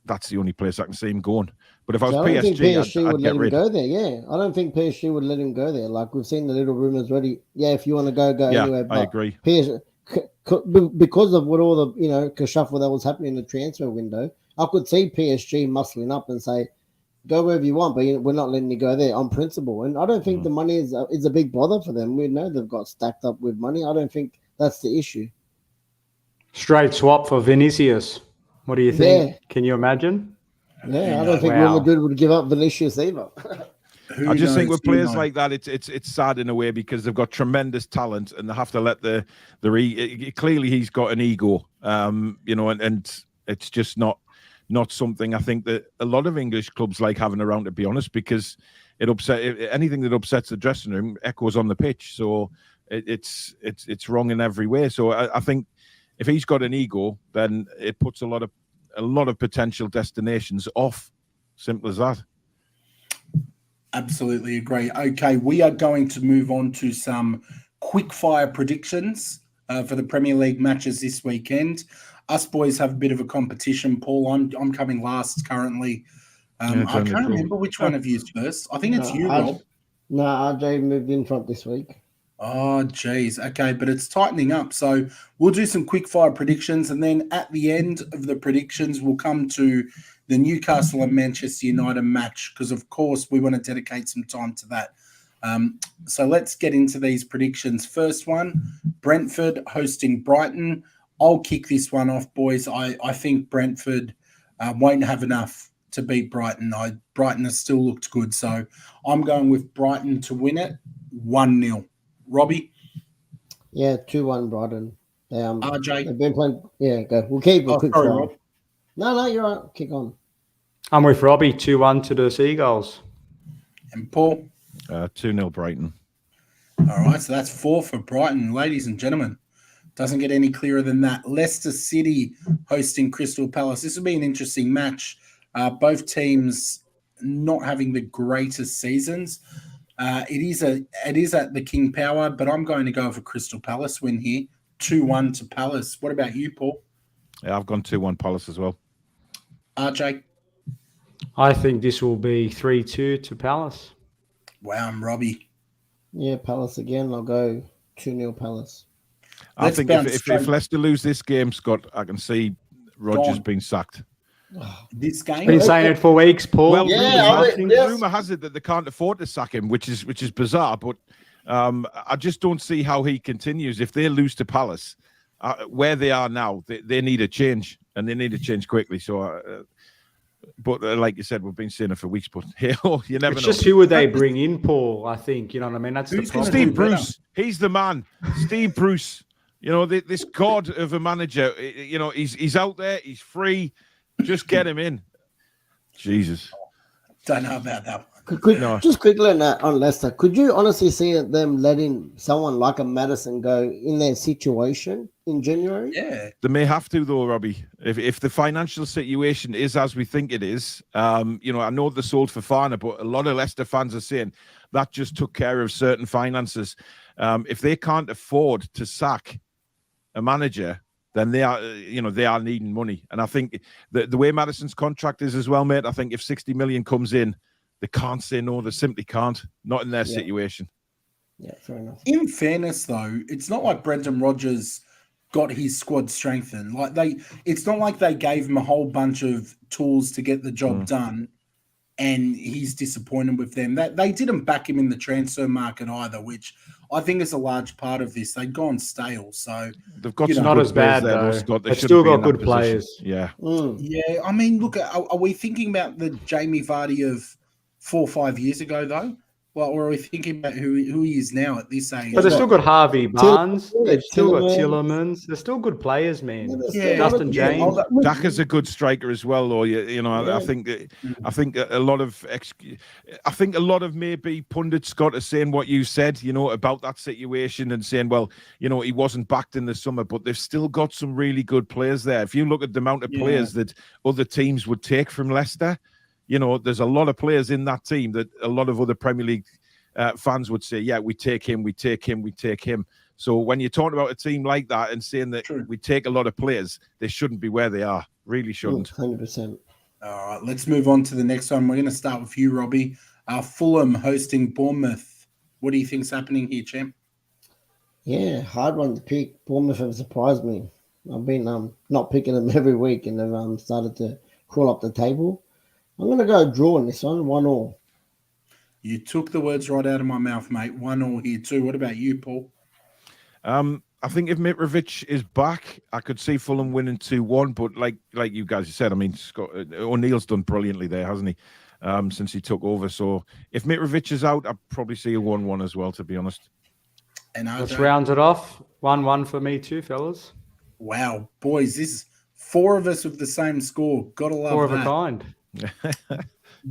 that's the only place I can see him going. But if I was PSG, I'd let him rid. go there. Yeah, I don't think PSG would let him go there. Like, we've seen the little rumors already. Yeah, if you want to go yeah, anywhere. But I agree. because of what all the kerfuffle that was happening in the transfer window, I could see PSG muscling up and say, "Go wherever you want, but we're not letting you go there on principle." And I don't think the money is a big bother for them. We know they've got stacked up with money. I don't think that's the issue. Straight swap for Vinicius. What do you think? Yeah. Can you imagine? Yeah, I don't think Real Madrid would give up Vinicius either. I just think with players like that, it's sad in a way because they've got tremendous talent and they have to let clearly he's got an ego, and it's just not something I think that a lot of English clubs like having around, to be honest, because anything that upsets the dressing room echoes on the pitch. So it's wrong in every way. So I think if he's got an ego, then it puts a lot of potential destinations off. Simple as that. Absolutely agree. Okay, we are going to move on to some quick fire predictions for the Premier League matches this weekend. Us boys have a bit of a competition. Paul, I'm coming last currently. I can't remember which one of you is first. I think it's you, Rob. No, RJ moved in front this week. Oh, geez. Okay, but it's tightening up. So we'll do some quick fire predictions, and then at the end of the predictions, we'll come to the Newcastle and Manchester United match because, of course, we want to dedicate some time to that. So let's get into these predictions. First one, Brentford hosting Brighton. I'll kick this one off, boys. I think Brentford won't have enough to beat Brighton. Brighton has still looked good, so I'm going with Brighton to win it 1-0. Robbie? Yeah, 2-1 Brighton. RJ? They've been playing. Yeah, go. We'll keep it quick. Sorry, Rob. No, you're right. Kick on. I'm with Robbie, 2-1 to the Seagulls. And Paul? 2-0 Brighton. All right, so that's 4 for Brighton, ladies and gentlemen. Doesn't get any clearer than that. Leicester City hosting Crystal Palace. This will be an interesting match. Both teams not having the greatest seasons. It is at the King Power, but I'm going to go for Crystal Palace win here. 2-1 to Palace. What about you, Paul? Yeah, I've gone 2-1 Palace as well. RJ? I think this will be 3-2 to Palace. Wow, I'm Robbie. Yeah, Palace again. I'll go 2-0 Palace. I think if Leicester lose this game, Scott, I can see Rodgers being sacked. This game? Been saying it for weeks, Paul. Well, rumor has it that they can't afford to sack him, which is bizarre. But I just don't see how he continues if they lose to Palace. Where they are now, they need a change, and they need a change quickly. So, but like you said, we've been saying it for weeks. But you never know. It's just who would they bring in, Paul? I think you know what I mean. That's the problem. Steve Bruce. He's the man. Steve Bruce. You know, this god of a manager. You know, he's out there. He's free. Just get him in. Jesus. Don't know about that one. Just quickly on Leicester, could you honestly see them letting someone like a Maddison go in their situation in January? Yeah. They may have to, though, Robbie. If the financial situation is as we think it is, I know they sold Fofana, but a lot of Leicester fans are saying that just took care of certain finances. If they can't afford to sack a manager, then they are needing money. And I think the way Maddison's contract is as well, mate, I think if 60 million comes in, they can't say no. They simply can't. Not in their situation. Yeah, fair enough. In fairness, though, it's not like Brendan Rodgers got his squad strengthened. It's not like they gave him a whole bunch of tools to get the job done, and he's disappointed with them. That they didn't back him in the transfer market either, which I think is a large part of this. They've gone stale, so they've got not as bad though. They've still got good players. Yeah, yeah. I mean, look, are we thinking about the Jamie Vardy of 4 or 5 years ago though? Well, or are we thinking about who he is now at this age? But they've still got Harvey Barnes. They've still got Tillemans. They're still good players, man. Yeah, Justin James. Daka's a good striker as well. Or I think a lot of maybe pundits, Scott, are saying what you said, about that situation and saying, well, he wasn't backed in the summer, but they've still got some really good players there. If you look at the amount of players that other teams would take from Leicester. There's a lot of players in that team that a lot of other Premier League fans would say, yeah, we take him. So when you're talking about a team like that and saying that we take a lot of players, they shouldn't be where they are. Really shouldn't. 100%. All right, let's move on to the next one. We're going to start with you, Robbie. Fulham hosting Bournemouth. What do you think's happening here, champ? Yeah, hard one to pick. Bournemouth have surprised me. I've been not picking them every week, and they've started to crawl up the table. I'm gonna go draw in this one, 1-1. You took the words right out of my mouth, mate. 1-1 here too. What about you, Paul? I think if Mitrovic is back, I could see Fulham winning 2-1. But like you guys said, I mean, O'Neill's done brilliantly there, hasn't he? Since he took over. So if Mitrovic is out, I'd probably see a 1-1 as well, to be honest. And Let's round it off. 1-1 for me too, fellas. Wow, boys, this is 4 of us with the same score. Gotta love 4 that. of a kind.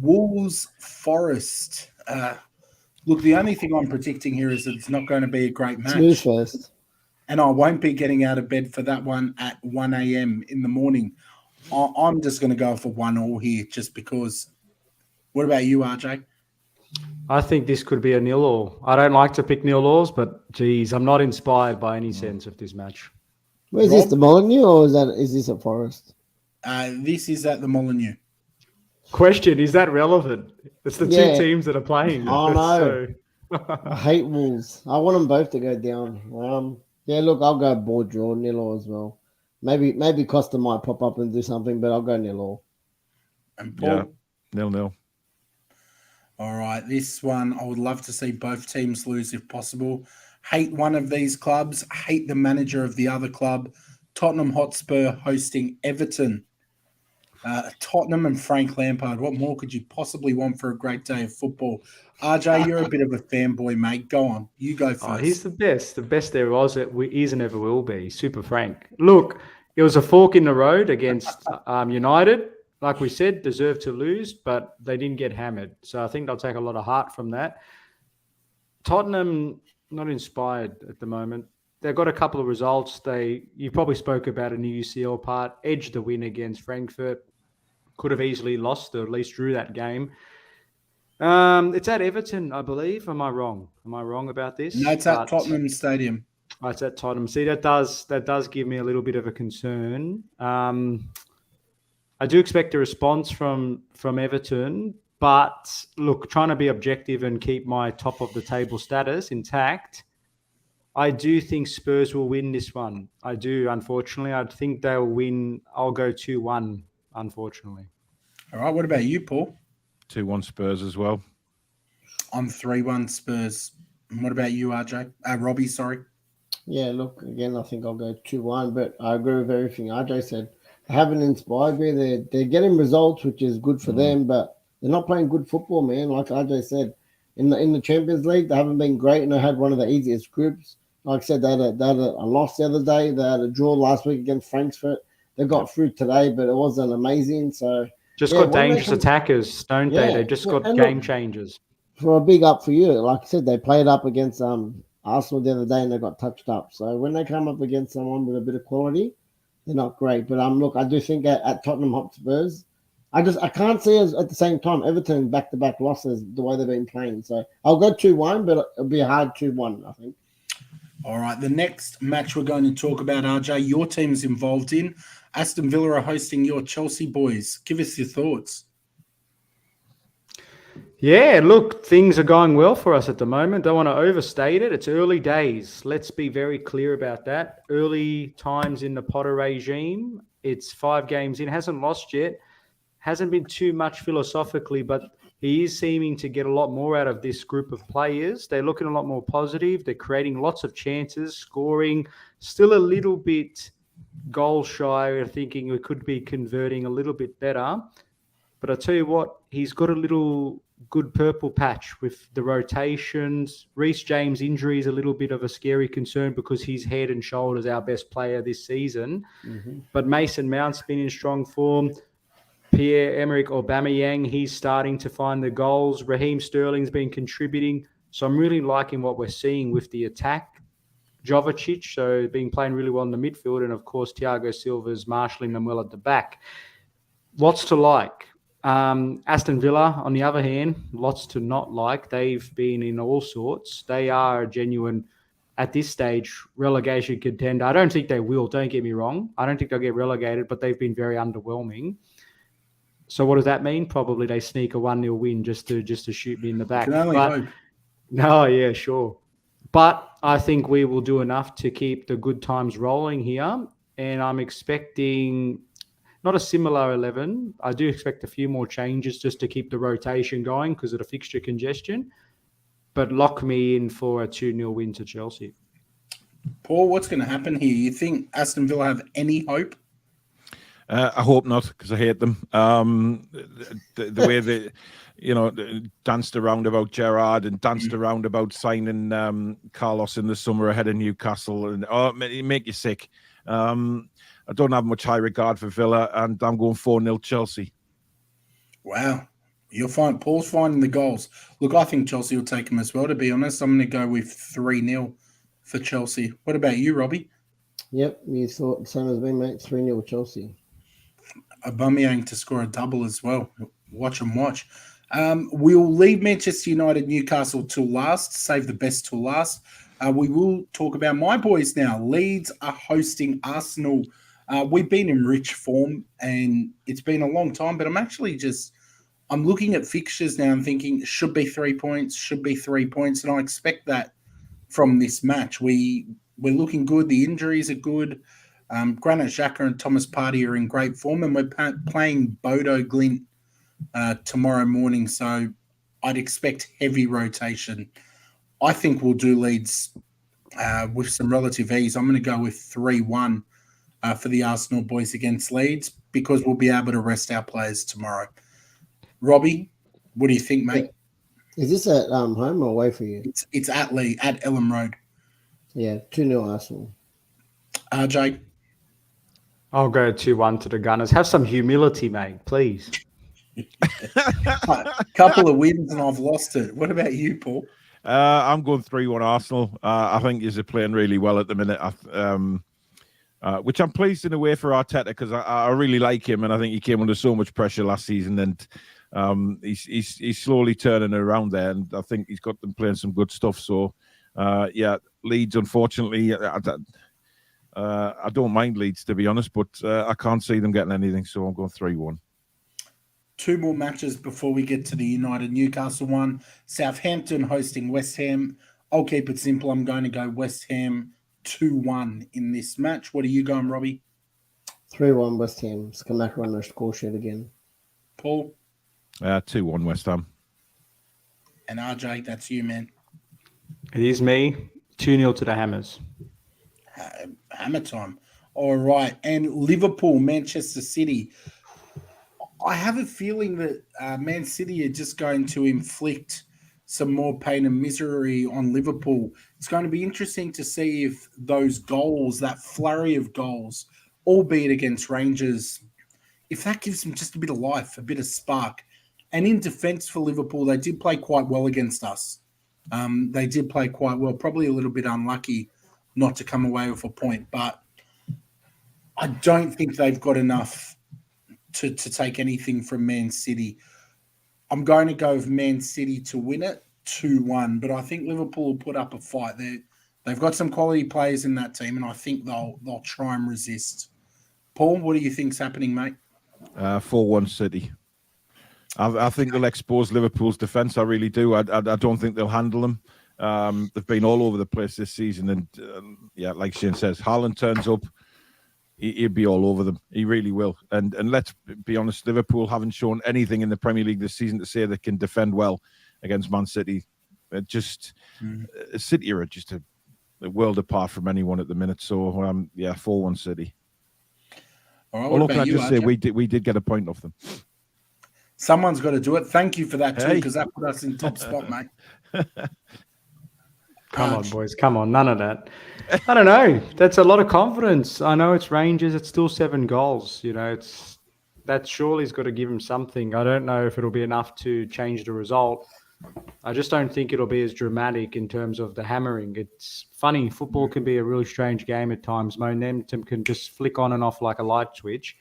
Wolves Forest. Look, the only thing I'm predicting here is that it's not going to be a great match. Snooze first. And I won't be getting out of bed for that one at 1 a.m. in the morning. I'm just going to go for 1-1 here just because. What about you, RJ? I think this could be a 0-0. I don't like to pick 0-0s, but geez, I'm not inspired by any sense of this match. Where's Rob? this, the Molyneux, or is this at Forest? This is at the Molyneux. Question, is that relevant? It's the Yeah. 2 teams that are playing. Oh, no. So- I hate Wolves. I want them both to go down. Yeah, look, I'll go board draw, 0-0 as well. Maybe Costa might pop up and do something, but I'll go 0-0. And Paul? Yeah, 0-0. All right, this one, I would love to see both teams lose if possible. Hate one of these clubs, hate the manager of the other club. Tottenham Hotspur hosting Everton. Tottenham and Frank Lampard. What more could you possibly want for a great day of football? RJ, you're a bit of a fanboy, mate. Go on. You go first. Oh, he's the best there was, is and ever will be. Super Frank. Look, it was a fork in the road against United. Like we said, deserved to lose, but they didn't get hammered. So I think they'll take a lot of heart from that. Tottenham, not inspired at the moment. They've got a couple of results. You probably spoke about in the UCL part, edged the win against Frankfurt. Could have easily lost or at least drew that game. It's at Everton, I believe. Am I wrong? Am I wrong about this? No, it's at Tottenham Stadium. Oh, it's at Tottenham. See, that does give me a little bit of a concern. I do expect a response from Everton, but look, trying to be objective and keep my top of the table status intact, I do think Spurs will win this one. I do, unfortunately. I think they'll win. I'll go 2-1, unfortunately. All right, what about you, Paul? 2-1 Spurs as well. I'm 3-1 Spurs. And what about you, RJ? Robbie, sorry. Yeah, look, again, I think I'll go 2-1, but I agree with everything RJ said. They haven't inspired me. They're getting results, which is good for them, but they're not playing good football, man. Like RJ said, in the Champions League, they haven't been great, and they had one of the easiest groups. Like I said, they had a loss the other day. They had a draw last week against Frankfurt. They got through today, but it wasn't amazing. So just got dangerous attackers, don't they? They just got game changers. For a big up for you, like I said, they played up against Arsenal the other day and they got touched up. So when they come up against someone with a bit of quality, they're not great. But look, I do think at Tottenham Hotspurs, I can't see us at the same time Everton back-to-back losses the way they've been playing. So I'll go 2-1, but it'll be a hard 2-1, I think. All right, the next match we're going to talk about, RJ, your team's involved in. Aston Villa are hosting your Chelsea boys. Give us your thoughts. Yeah, look, things are going well for us at the moment. Don't want to overstate it. It's early days. Let's be very clear about that. Early times in the Potter regime. It's 5 games in. Hasn't lost yet. Hasn't been too much philosophically, but he is seeming to get a lot more out of this group of players. They're looking a lot more positive. They're creating lots of chances, scoring. Still a little bit goal shy, thinking we could be converting a little bit better. But I tell you what, he's got a little good purple patch with the rotations. Reece James' injury is a little bit of a scary concern because he's head and shoulders our best player this season. Mm-hmm. But Mason Mount's been in strong form. Pierre-Emerick Aubameyang, he's starting to find the goals. Raheem Sterling's been contributing. So I'm really liking what we're seeing with the attack. Jovicic, so been playing really well in the midfield. And, of course, Thiago Silva's marshalling them well at the back. Lots to like. Aston Villa, on the other hand, lots to not like. They've been in all sorts. They are a genuine, at this stage, relegation contender. I don't think they will, don't get me wrong. I don't think they'll get relegated, but they've been very underwhelming. So what does that mean? Probably they sneak a 1-0 win just to shoot me in the back. Can only hope. No, yeah, sure. But I think we will do enough to keep the good times rolling here. And I'm expecting not a similar 11. I do expect a few more changes just to keep the rotation going because of the fixture congestion. But lock me in for a 2-0 win to Chelsea. Paul, what's going to happen here? You think Aston Villa have any hope? I hope not, because I hate them. The way they, danced around about Gerrard and danced around about signing Carlos in the summer ahead of Newcastle, and it make you sick. I don't have much high regard for Villa, and I'm going 4-0 Chelsea. Wow. You'll find Paul's finding the goals. Look, I think Chelsea will take them as well, to be honest. I'm going to go with 3-0 for Chelsea. What about you, Robbie? Yep, you thought the same as me, mate. 3-0 Chelsea. Aubameyang to score a double as well. Watch and watch. We'll leave Manchester United, Newcastle till last. Save the best till last. We will talk about my boys now. Leeds are hosting Arsenal. We've been in rich form, and it's been a long time, but I'm looking at fixtures now and thinking should be 3 points, and I expect that from this match. We're looking good. The injuries are good. Granit Xhaka and Thomas Partey are in great form, and we're playing Bodo Glint tomorrow morning, so I'd expect heavy rotation. I think we'll do Leeds with some relative ease. I'm going to go with 3-1 for the Arsenal boys against Leeds because we'll be able to rest our players tomorrow. Robbie, what do you think, mate? Is this at home or away for you? It's at Elm Road. Yeah, 2-0 Arsenal. RJ? I'll go 2-1 to the Gunners. Have some humility, mate, please. A couple of wins and I've lost it. What about you, Paul? I'm going 3-1 Arsenal. I think he's playing really well at the minute, which I'm pleased in a way for Arteta because I really like him, and I think he came under so much pressure last season, and he's slowly turning it around there, and I think he's got them playing some good stuff. So, Leeds, unfortunately, I don't mind Leeds, to be honest, but I can't see them getting anything, so I'm going 3-1. Two more matches before we get to the United Newcastle one. Southampton hosting West Ham. I'll keep it simple. I'm going to go West Ham 2-1 in this match. What are you going, Robbie? 3-1 West Ham. Skamaka on their score sheet again. Paul? 2-1 West Ham. And RJ, that's you, man. It is me. 2-0 to the Hammers. Hammer time. All right. And Liverpool, Manchester City. I have a feeling that Man City are just going to inflict some more pain and misery on Liverpool. It's going to be interesting to see if those goals, that flurry of goals, albeit against Rangers, if that gives them just a bit of life, a bit of spark. And in defence for Liverpool, they did play quite well against us. They did play quite well, probably a little bit unlucky not to come away with a point, but I don't think they've got enough to take anything from Man City. I'm going to go with Man City to win it 2-1, but I think Liverpool will put up a fight. They've got some quality players in that team, and I think they'll try and resist. Paul, what do you think's happening, mate? 4-1 City. I think they'll expose Liverpool's defence. I really do. I don't think they'll handle them. They've been all over the place this season, and like Shane says, Haaland turns up. He'll be all over them. He really will. And let's be honest, Liverpool haven't shown anything in the Premier League this season to say they can defend well against Man City. City are just a world apart from anyone at the minute. So 4-1 City. All right, Although can I just say we did get a point off them. Someone's got to do it. Thank you for that too, because that put us in top spot, mate. Come on, boys. Come on. None of that. I don't know. That's a lot of confidence. I know it's Rangers. It's still 7 goals. That surely's got to give them something. I don't know if it'll be enough to change the result. I just don't think it'll be as dramatic in terms of the hammering. It's funny. Football can be a really strange game at times. Momentum can just flick on and off like a light switch.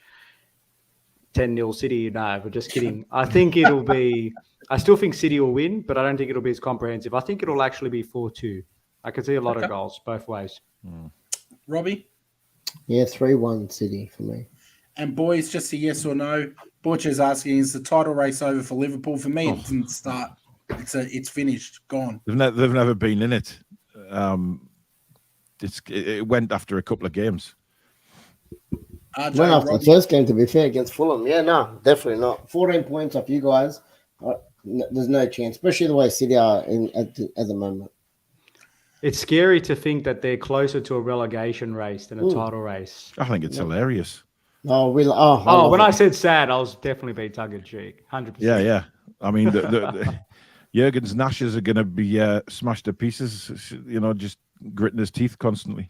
10-0 City, no, but just kidding. I think it'll be... I still think City will win, but I don't think it'll be as comprehensive. I think it'll actually be 4-2. I could see a lot of goals both ways. Robbie? Yeah, 3-1 City for me. And boys, just a yes or no. Butcher's asking, is the title race over for Liverpool? For me, it didn't start. It's finished, gone. They've never been in it. it went after a couple of games. Went after the first game, to be fair, against Fulham. Yeah, no, definitely not. 14 points off you guys. There's no chance, especially the way City are at the moment. It's scary to think that they're closer to a relegation race than a title race. I think it's hilarious. No, when I said sad, I was definitely being tongue in cheek. 100%. Yeah. I mean, the Jurgen's Nashes are going to be smashed to pieces, just gritting his teeth constantly.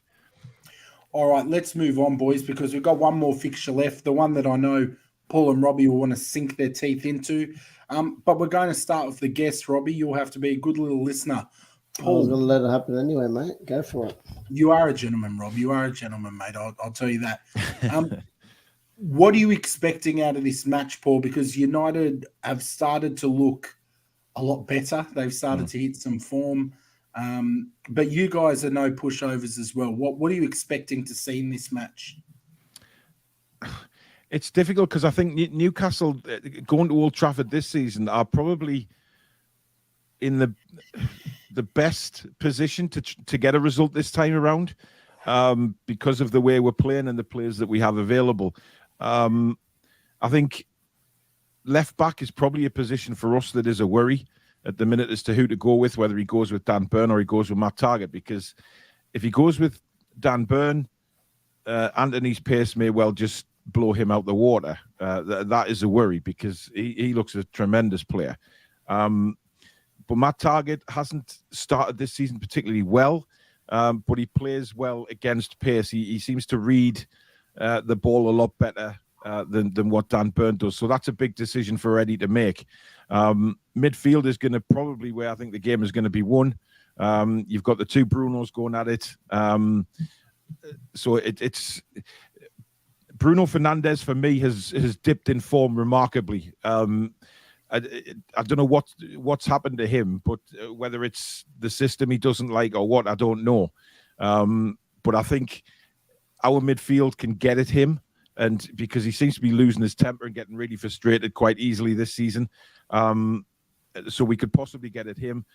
All right, let's move on, boys, because we've got one more fixture left, the one that I know Paul and Robbie will want to sink their teeth into. But we're going to start with the guest, Robbie. You'll have to be a good little listener. Paul, I was going to let it happen anyway, mate. Go for it. You are a gentleman, Rob. You are a gentleman, mate. I'll tell you that. What are you expecting out of this match, Paul? Because United have started to look a lot better. They've started to hit some form. But you guys are no pushovers as well. What are you expecting to see in this match? It's difficult because I think Newcastle going to Old Trafford this season are probably in the best position to get a result this time around because of the way we're playing and the players that we have available. I think left back is probably a position for us that is a worry at the minute as to who to go with, whether he goes with Dan Burn or he goes with Matt Targett, because if he goes with Dan Burn, Anthony's pace may well just blow him out the water. That is a worry because he looks a tremendous player. But Matt Targett hasn't started this season particularly well, but he plays well against pace. He seems to read the ball a lot better than what Dan Burn does. So that's a big decision for Eddie to make. Midfield is going to probably where I think the game is going to be won. You've got the two Brunos going at it. So it's Bruno Fernandes for me has dipped in form remarkably. I don't know what's happened to him, but whether it's the system he doesn't like or what, I don't know. But I think our midfield can get at him, and because he seems to be losing his temper and getting really frustrated quite easily this season. So we could possibly get at him.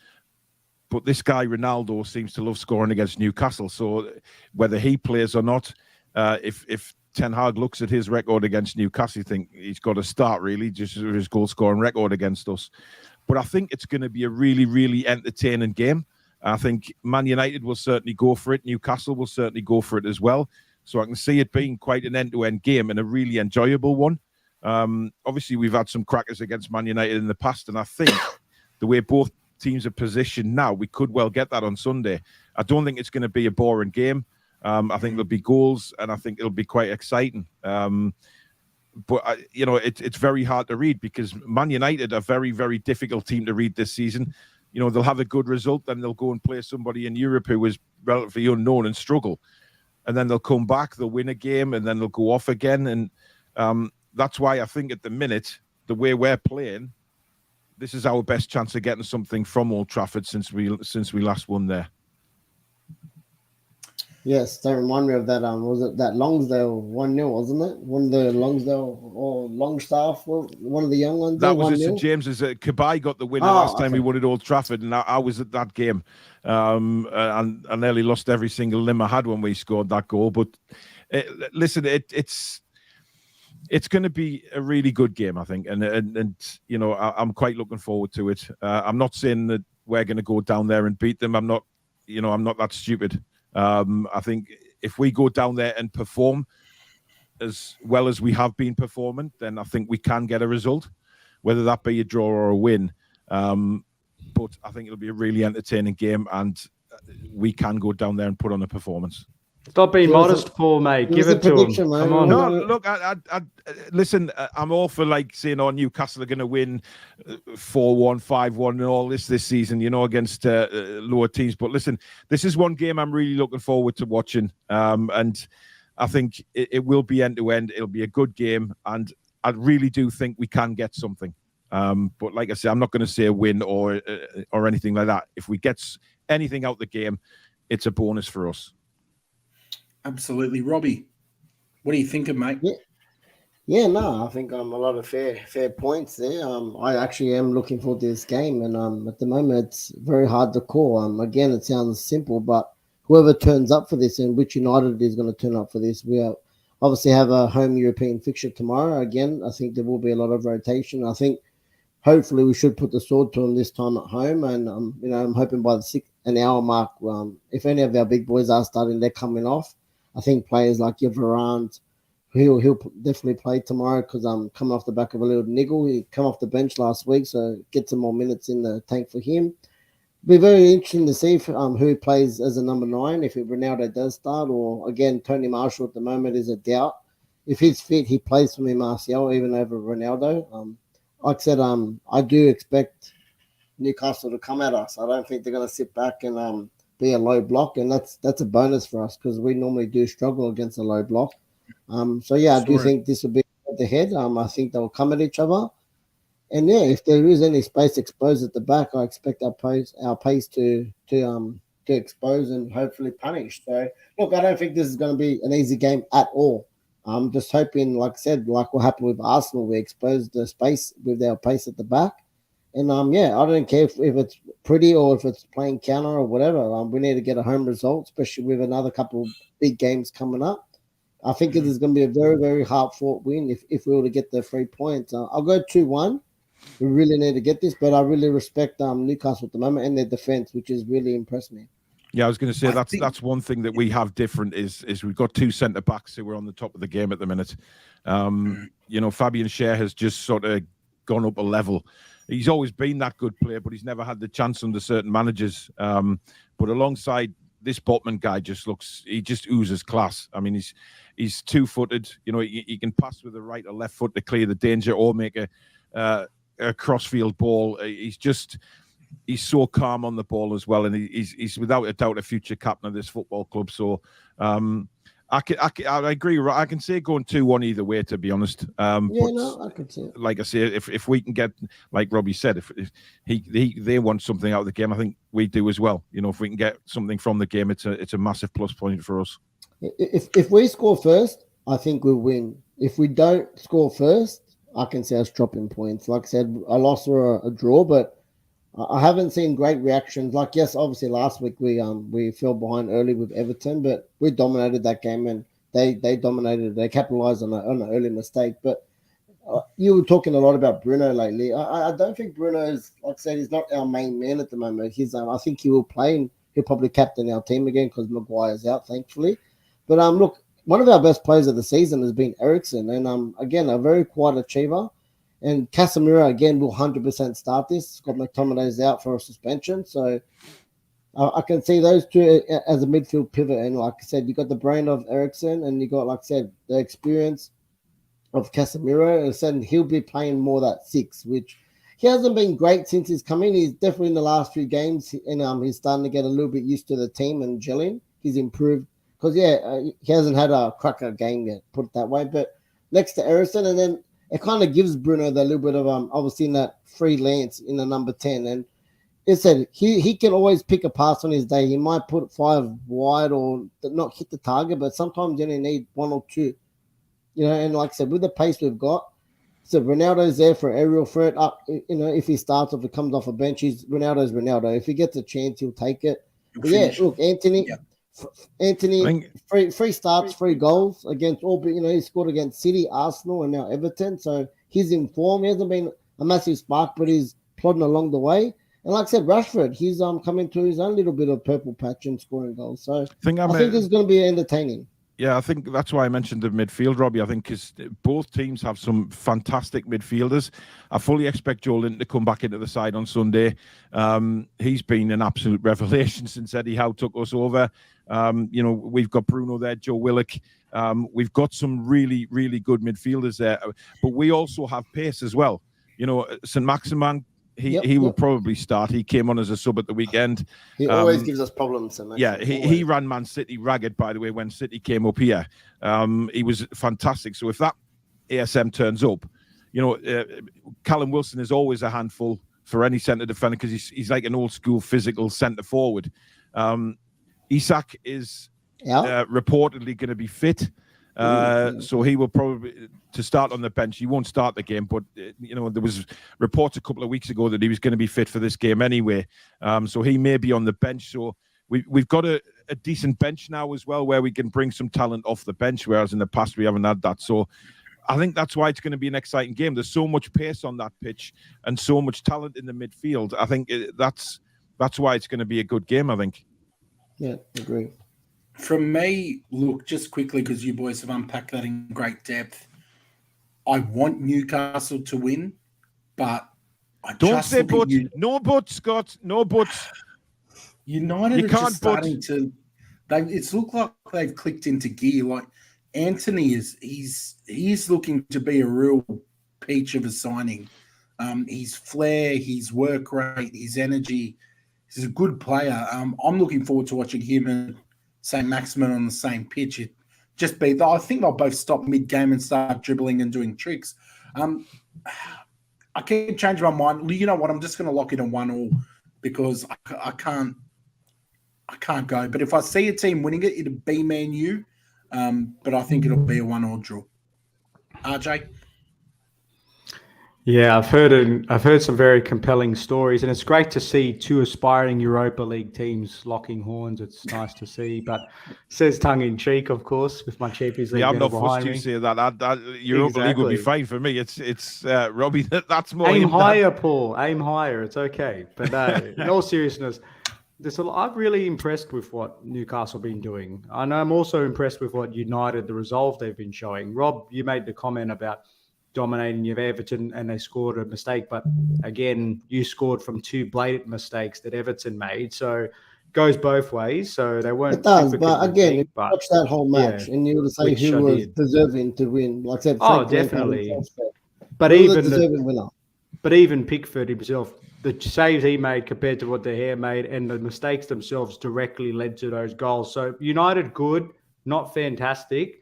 But this guy, Ronaldo, seems to love scoring against Newcastle. So whether he plays or not, if Ten Hag looks at his record against Newcastle, you think he's got to start, really, just his goal-scoring record against us. But I think it's going to be a really, really entertaining game. I think Man United will certainly go for it. Newcastle will certainly go for it as well. So I can see it being quite an end-to-end game and a really enjoyable one. Obviously, we've had some crackers against Man United in the past, and I think the way both teams are positioned now, we could well get that on Sunday. I don't think it's going to be a boring game. I think there'll be goals, and I think it'll be quite exciting. But it's very hard to read because Man United are a very, very difficult team to read this season. They'll have a good result, then they'll go and play somebody in Europe who is relatively unknown and struggle. And then they'll come back, they'll win a game, and then they'll go off again. And that's why I think at the minute, the way we're playing, this is our best chance of getting something from Old Trafford since we last won there. Yes, that remind me of that. Was it that Longsdale 1-0, wasn't it? One of the Longsdale or Longstaff, one of the young ones. That was at St James's. Kabai got the winner last time we won at Old Trafford, and I was at that game, and I nearly lost every single limb I had when we scored that goal. But listen, it's going to be a really good game, I think, and I'm quite looking forward to it. I'm not saying that we're going to go down there and beat them. I'm not that stupid. I think if we go down there and perform as well as we have been performing, then I think we can get a result, whether that be a draw or a win. But I think it'll be a really entertaining game, and we can go down there and put on a performance. Stop being modest, Paul, mate. Give it to him. Come on. No, look, listen, I'm all for saying, Newcastle are going to win 4-1, 5-1 and all this season, against lower teams. But listen, this is one game I'm really looking forward to watching. And I think it will be end-to-end. It'll be a good game. And I really do think we can get something. But like I said, I'm not going to say a win or anything like that. If we get anything out the game, it's a bonus for us. Absolutely. Robbie, what are you thinking, mate? Yeah, no, I think a lot of fair points there. I actually am looking forward to this game, and at the moment it's very hard to call. Again, it sounds simple, but whoever turns up for this, and which United is going to turn up for this, obviously have a home European fixture tomorrow. Again, I think there will be a lot of rotation. I think hopefully we should put the sword to them this time at home, and I'm hoping by the an hour mark, if any of our big boys are starting, they're coming off. I think players like your Varane, he'll definitely play tomorrow because I'm coming off the back of a little niggle. He come off the bench last week, so get some more minutes in the tank for him. Be very interesting to see who plays as a number 9, if Ronaldo does start, or again Tony Marshall at the moment is a doubt. If he's fit, he plays for me, Martial, even over Ronaldo. Like I said, I do expect Newcastle to come at us. I don't think they're going to sit back and be a low block, and that's a bonus for us because we normally do struggle against a low block. So yeah, I do think this will be at the head. I think they'll come at each other, and yeah, if there is any space exposed at the back, I expect our pace to expose and hopefully punish. So look, I don't think this is going to be an easy game at all. I'm just hoping, like I said, like what happened with Arsenal, we exposed the space with our pace at the back. And yeah, I don't care if it's pretty or if it's playing counter or whatever. We need to get a home result, especially with another couple of big games coming up. I think it is going to be a very, very hard-fought win if we were to get the 3 points. I'll go 2-1. We really need to get this, but I really respect Newcastle at the moment and their defense, which has really impressed me. Yeah, I was going to say that's one thing that we have different is we've got 2 centre backs who are on the top of the game at the minute. Fabian Schär has just sort of gone up a level. He's always been that good player, but he's never had the chance under certain managers. But alongside this Botman guy, he just oozes class. I mean, he's 2-footed. He can pass with the right or left foot to clear the danger or make a crossfield ball. He's so calm on the ball as well, and he's without a doubt a future captain of this football club. So I agree. I can see it going 2-1 either way, to be honest. I could see it. Like I say, if we can get, like Robbie said, if they want something out of the game, I think we do as well. If we can get something from the game, it's a massive plus point for us. If we score first, I think we'll win. If we don't score first, I can see us dropping points. Like I said, a loss or a draw, but I haven't seen great reactions. Like, yes, obviously last week we fell behind early with Everton, but we dominated that game and they dominated. They capitalized on an early mistake. But you were talking a lot about Bruno lately. I don't think Bruno is, like I said, he's not our main man at the moment. I think he will play and he'll probably captain our team again because Maguire's out, thankfully. But look, one of our best players of the season has been Eriksen, and again, a very quiet achiever. And Casemiro, again, will 100% start this. Scott McTominay's out for a suspension. So I can see those two as a midfield pivot. And like I said, you got the brain of Eriksen and you got, like I said, the experience of Casemiro. And he'll be playing more that 6, which he hasn't been great since he's come in. He's definitely in the last few games, and he's starting to get a little bit used to the team and gelling. He's improved. Because, he hasn't had a cracker game yet, put it that way. But next to Eriksen, and then it kind of gives Bruno that little bit of obviously in that freelance in the number 10. And it said he can always pick a pass on his day. He might put 5 wide or not hit the target, but sometimes you only need 1 or 2. And like I said, with the pace we've got, so Ronaldo's there for aerial threat. If he starts or if he comes off a bench, Ronaldo's Ronaldo. If he gets a chance, he'll take it. But look, Anthony. Yeah. Anthony, 3 starts, 3 goals against all, but he scored against City, Arsenal, and now Everton. So he's in form. He hasn't been a massive spark, but he's plodding along the way. And like I said, Rashford, he's coming to his own little bit of purple patch and scoring goals. So I think it's going to be entertaining. Yeah, I think that's why I mentioned the midfield, Robbie. I think because both teams have some fantastic midfielders. I fully expect Joe Linton to come back into the side on Sunday. He's been an absolute revelation since Eddie Howe took us over. We've got Bruno there, Joe Willock. We've got some really, really good midfielders there. But we also have pace as well. St. Maximin, he will probably start. He came on as a sub at the weekend. He always gives us problems. He ran Man City ragged, by the way, when City came up here. He was fantastic. So if that ASM turns up, Callum Wilson is always a handful for any centre defender because he's like an old school physical centre forward. Isak is reportedly going to be fit. So he will probably to start on the bench. He won't start the game, but there was reports a couple of weeks ago that he was going to be fit for this game anyway. So he may be on the bench. So we've got a decent bench now as well, where we can bring some talent off the bench, whereas in the past we haven't had that. So I think that's why it's going to be an exciting game. There's so much pace on that pitch and so much talent in the midfield. I think that's why it's going to be a good game, I think. Yeah, agree. From me, look, just quickly, because you boys have unpacked that in great depth, I want Newcastle to win, but I don't just say look but. No buts, Scott. No buts. United are just starting to. It's looked like they've clicked into gear. Like Anthony he's looking to be a real peach of a signing. His flair, his work rate, his energy. He's a good player. I'm looking forward to watching him and St. Maximin on the same pitch. I think they'll both stop mid-game and start dribbling and doing tricks. I can't change my mind. You know what? I'm just going to lock it in 1-1 because I can't go. But if I see a team winning it, it'll be Man U. But I think it'll be a 1-1 draw. RJ? Yeah, I've heard some very compelling stories, and it's great to see two aspiring Europa League teams locking horns. It's nice to see, but says tongue in cheek, of course, with my Champions League. Yeah, I'm not fussed you say that. Europa League would be fine for me. It's Robbie. That's more. Aim higher, Paul. Aim higher. It's okay. But in all seriousness, I'm really impressed with what Newcastle have been doing, and I'm also impressed with what United, the resolve they've been showing. Rob, you made the comment about dominating your Everton and they scored a mistake, but again, you scored from two blatant mistakes that Everton made, so it goes both ways. So they weren't. It does, but again, if you watch that whole match, and you would say who was deserving to win, like I said, definitely. But even Pickford himself, the saves he made compared to what De Gea made, and the mistakes themselves directly led to those goals. So United good, not fantastic.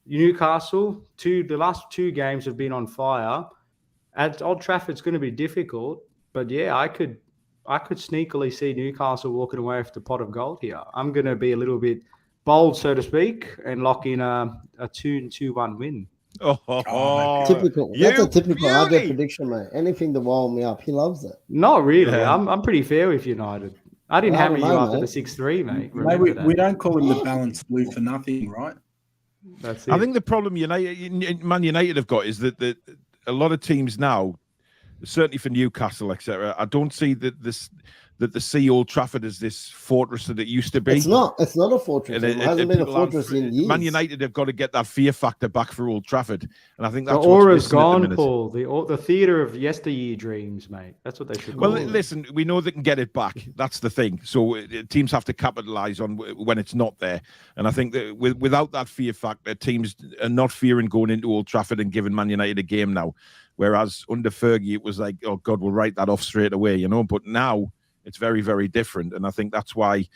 Newcastle, the last two games have been on fire. At Old Trafford's going to be difficult, but yeah, I could sneakily see Newcastle walking away with the pot of gold here. I'm going to be a little bit bold, so to speak, and lock in a 2-1 win. Typical. That's a typical RJ prediction, mate. Anything to wild me up. He loves it. Not really. Yeah. I'm pretty fair with United. I didn't hammer you after the 6-3, mate. We don't call him the balanced blue for nothing, right? That's it. I think the problem Man United have got is that a lot of teams now, certainly for Newcastle, etc., I don't see that they see Old Trafford as this fortress that it used to be. It's not a fortress. It hasn't been a fortress in years. Man United have got to get that fear factor back for Old Trafford, and I think that's the aura's gone, Paul. The theatre of yesteryear dreams, mate. That's what they should call it. Listen, we know they can get it back. That's the thing. So teams have to capitalise on when it's not there, and I think that without that fear factor, teams are not fearing going into Old Trafford and giving Man United a game now. Whereas under Fergie, it was like, oh God, we'll write that off straight away, But now it's very, very different. And I think that's why,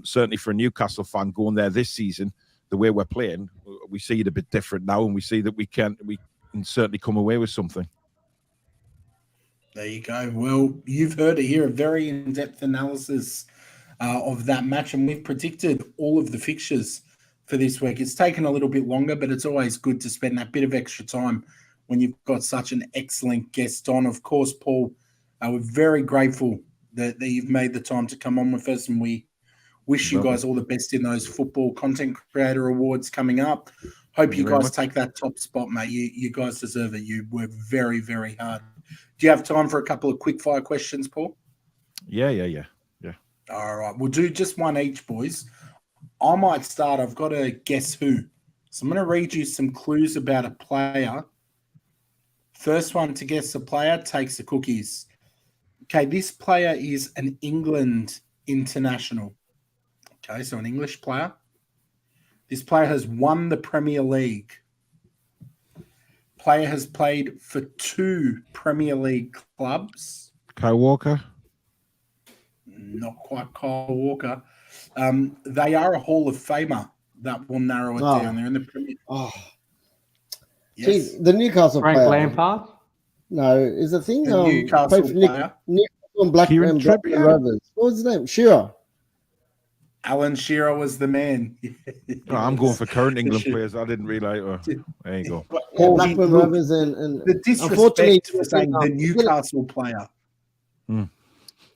certainly for a Newcastle fan going there this season, the way we're playing, we see it a bit different now, and we see that we can certainly come away with something. There you go. Well, you've heard it here, a very in-depth analysis of that match, and we've predicted all of the fixtures for this week. It's taken a little bit longer, but it's always good to spend that bit of extra time when you've got such an excellent guest on. Of course, Paul, we're very grateful that you've made the time to come on with us, and we wish you guys all the best in those football content creator awards coming up. Hope you guys take that top spot, mate. You guys deserve it. You work very, very hard. Do you have time for a couple of quick fire questions, Paul? Yeah. All right. We'll do just one each, boys. I might start. I've got a guess who. So I'm going to read you some clues about a player. First one to guess the player takes the cookies. Okay, this player is an England international. Okay, so an English player. This player has won the Premier League. Player has played for 2 Premier League clubs. Kyle Walker? Not quite Kyle Walker. They are a Hall of Famer. That will narrow it down. They're in the Premier League. Yes. Gee, the Newcastle Frank player. Lampard? No, is the thing. Newcastle player. Newcastle and Blackburn Rovers. What was his name? Shearer. Alan Shearer was the man. Oh, I'm going for current England players. I didn't realise. Oh, there you go. Yeah, Paul, Blackburn look, Rovers and the unfortunately, disrespect for saying the Newcastle player.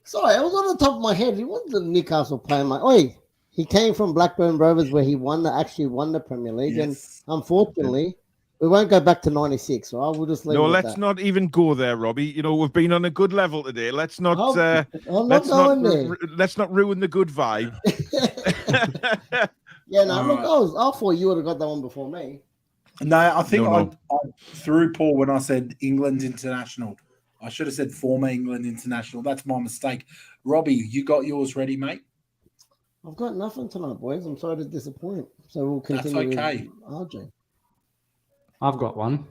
Sorry, I was on the top of my head. He wasn't the Newcastle player, mate. Oi, he came from Blackburn Rovers where he actually won the Premier League, and Yes. unfortunately, we won't go back to '96. All right, we'll just leave. No, it let's at not even go there, Robbie. You know, we've been on a good level today. Let's not. I'm not Let's not. going there. Let's not ruin the good vibe. Yeah, no, All look, right. I thought you would have got that one before me. No, I think No. I threw Paul when I said England international. I should have said former England international. That's my mistake. Robbie, you got yours ready, mate? I've got nothing tonight, boys. I'm sorry to disappoint. So we'll That's continue okay. with RJ. I've got one.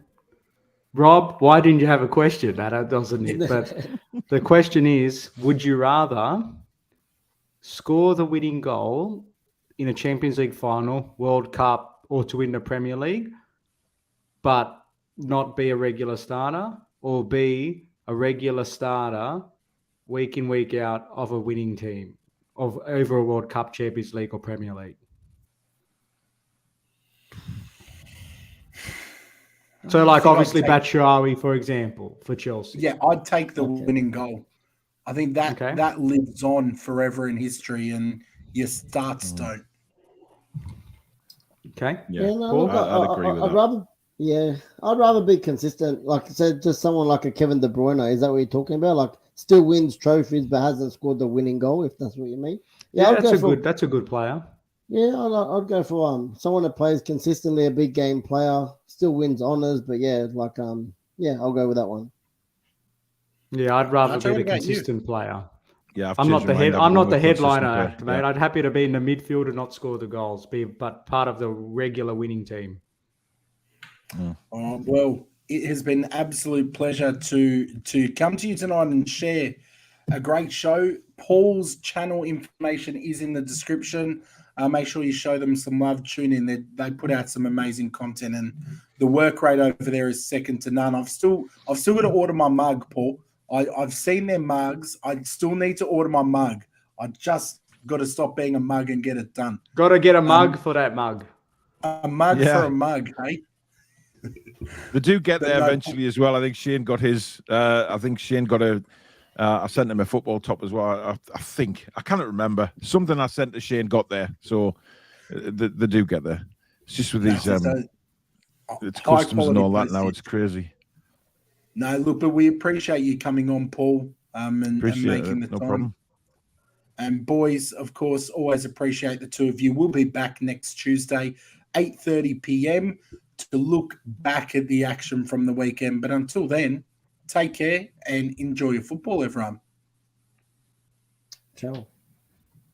Rob, why didn't you have a question? That doesn't it. But the question is, would you rather score the winning goal in a Champions League final, World Cup, or to win the Premier League, but not be a regular starter, or be a regular starter week in, week out of a winning team of over a World Cup, Champions League, or Premier League? So, like, obviously, Batshuayi, for example, for Chelsea. Yeah, I'd take the winning goal. I think that that lives on forever in history, and your starts don't. Okay. Yeah, no, I'd agree with that. I'd rather be consistent. Like I said, just someone like a Kevin De Bruyne. Is that what you're talking about? Like, still wins trophies, but hasn't scored the winning goal. If that's what you mean. Yeah, that's a good player. Yeah, I'd go for someone that plays consistently, a big game player, still wins honors, but I'll go with that one. Yeah, I'd rather be the consistent player. Yeah, I'm not the headliner act, mate. I'd happy to be in the midfield and not score the goals, but part of the regular winning team. Well, it has been an absolute pleasure to come to you tonight and share a great show. Paul's channel information is in the description. Make sure you show them some love. Tune in. They put out some amazing content, and the work rate over there is second to none. I've still got to order my mug, Paul. I've seen their mugs. I still need to order my mug. I just got to stop being a mug and get it done. Got to get a mug for that mug. A mug for a mug, hey? They do get there eventually as well. I think Shane got his. I sent him a football top as well. I think I cannot remember something I sent to Shane got there. So they do get there. It's just with these it's customs and all that now. It's crazy. No, look, but we appreciate you coming on, Paul, and making the time. Problem. And boys, of course, always appreciate the two of you. We'll be back next Tuesday, 8:30 p.m. to look back at the action from the weekend. But until then, take care and enjoy your football, everyone. Ciao.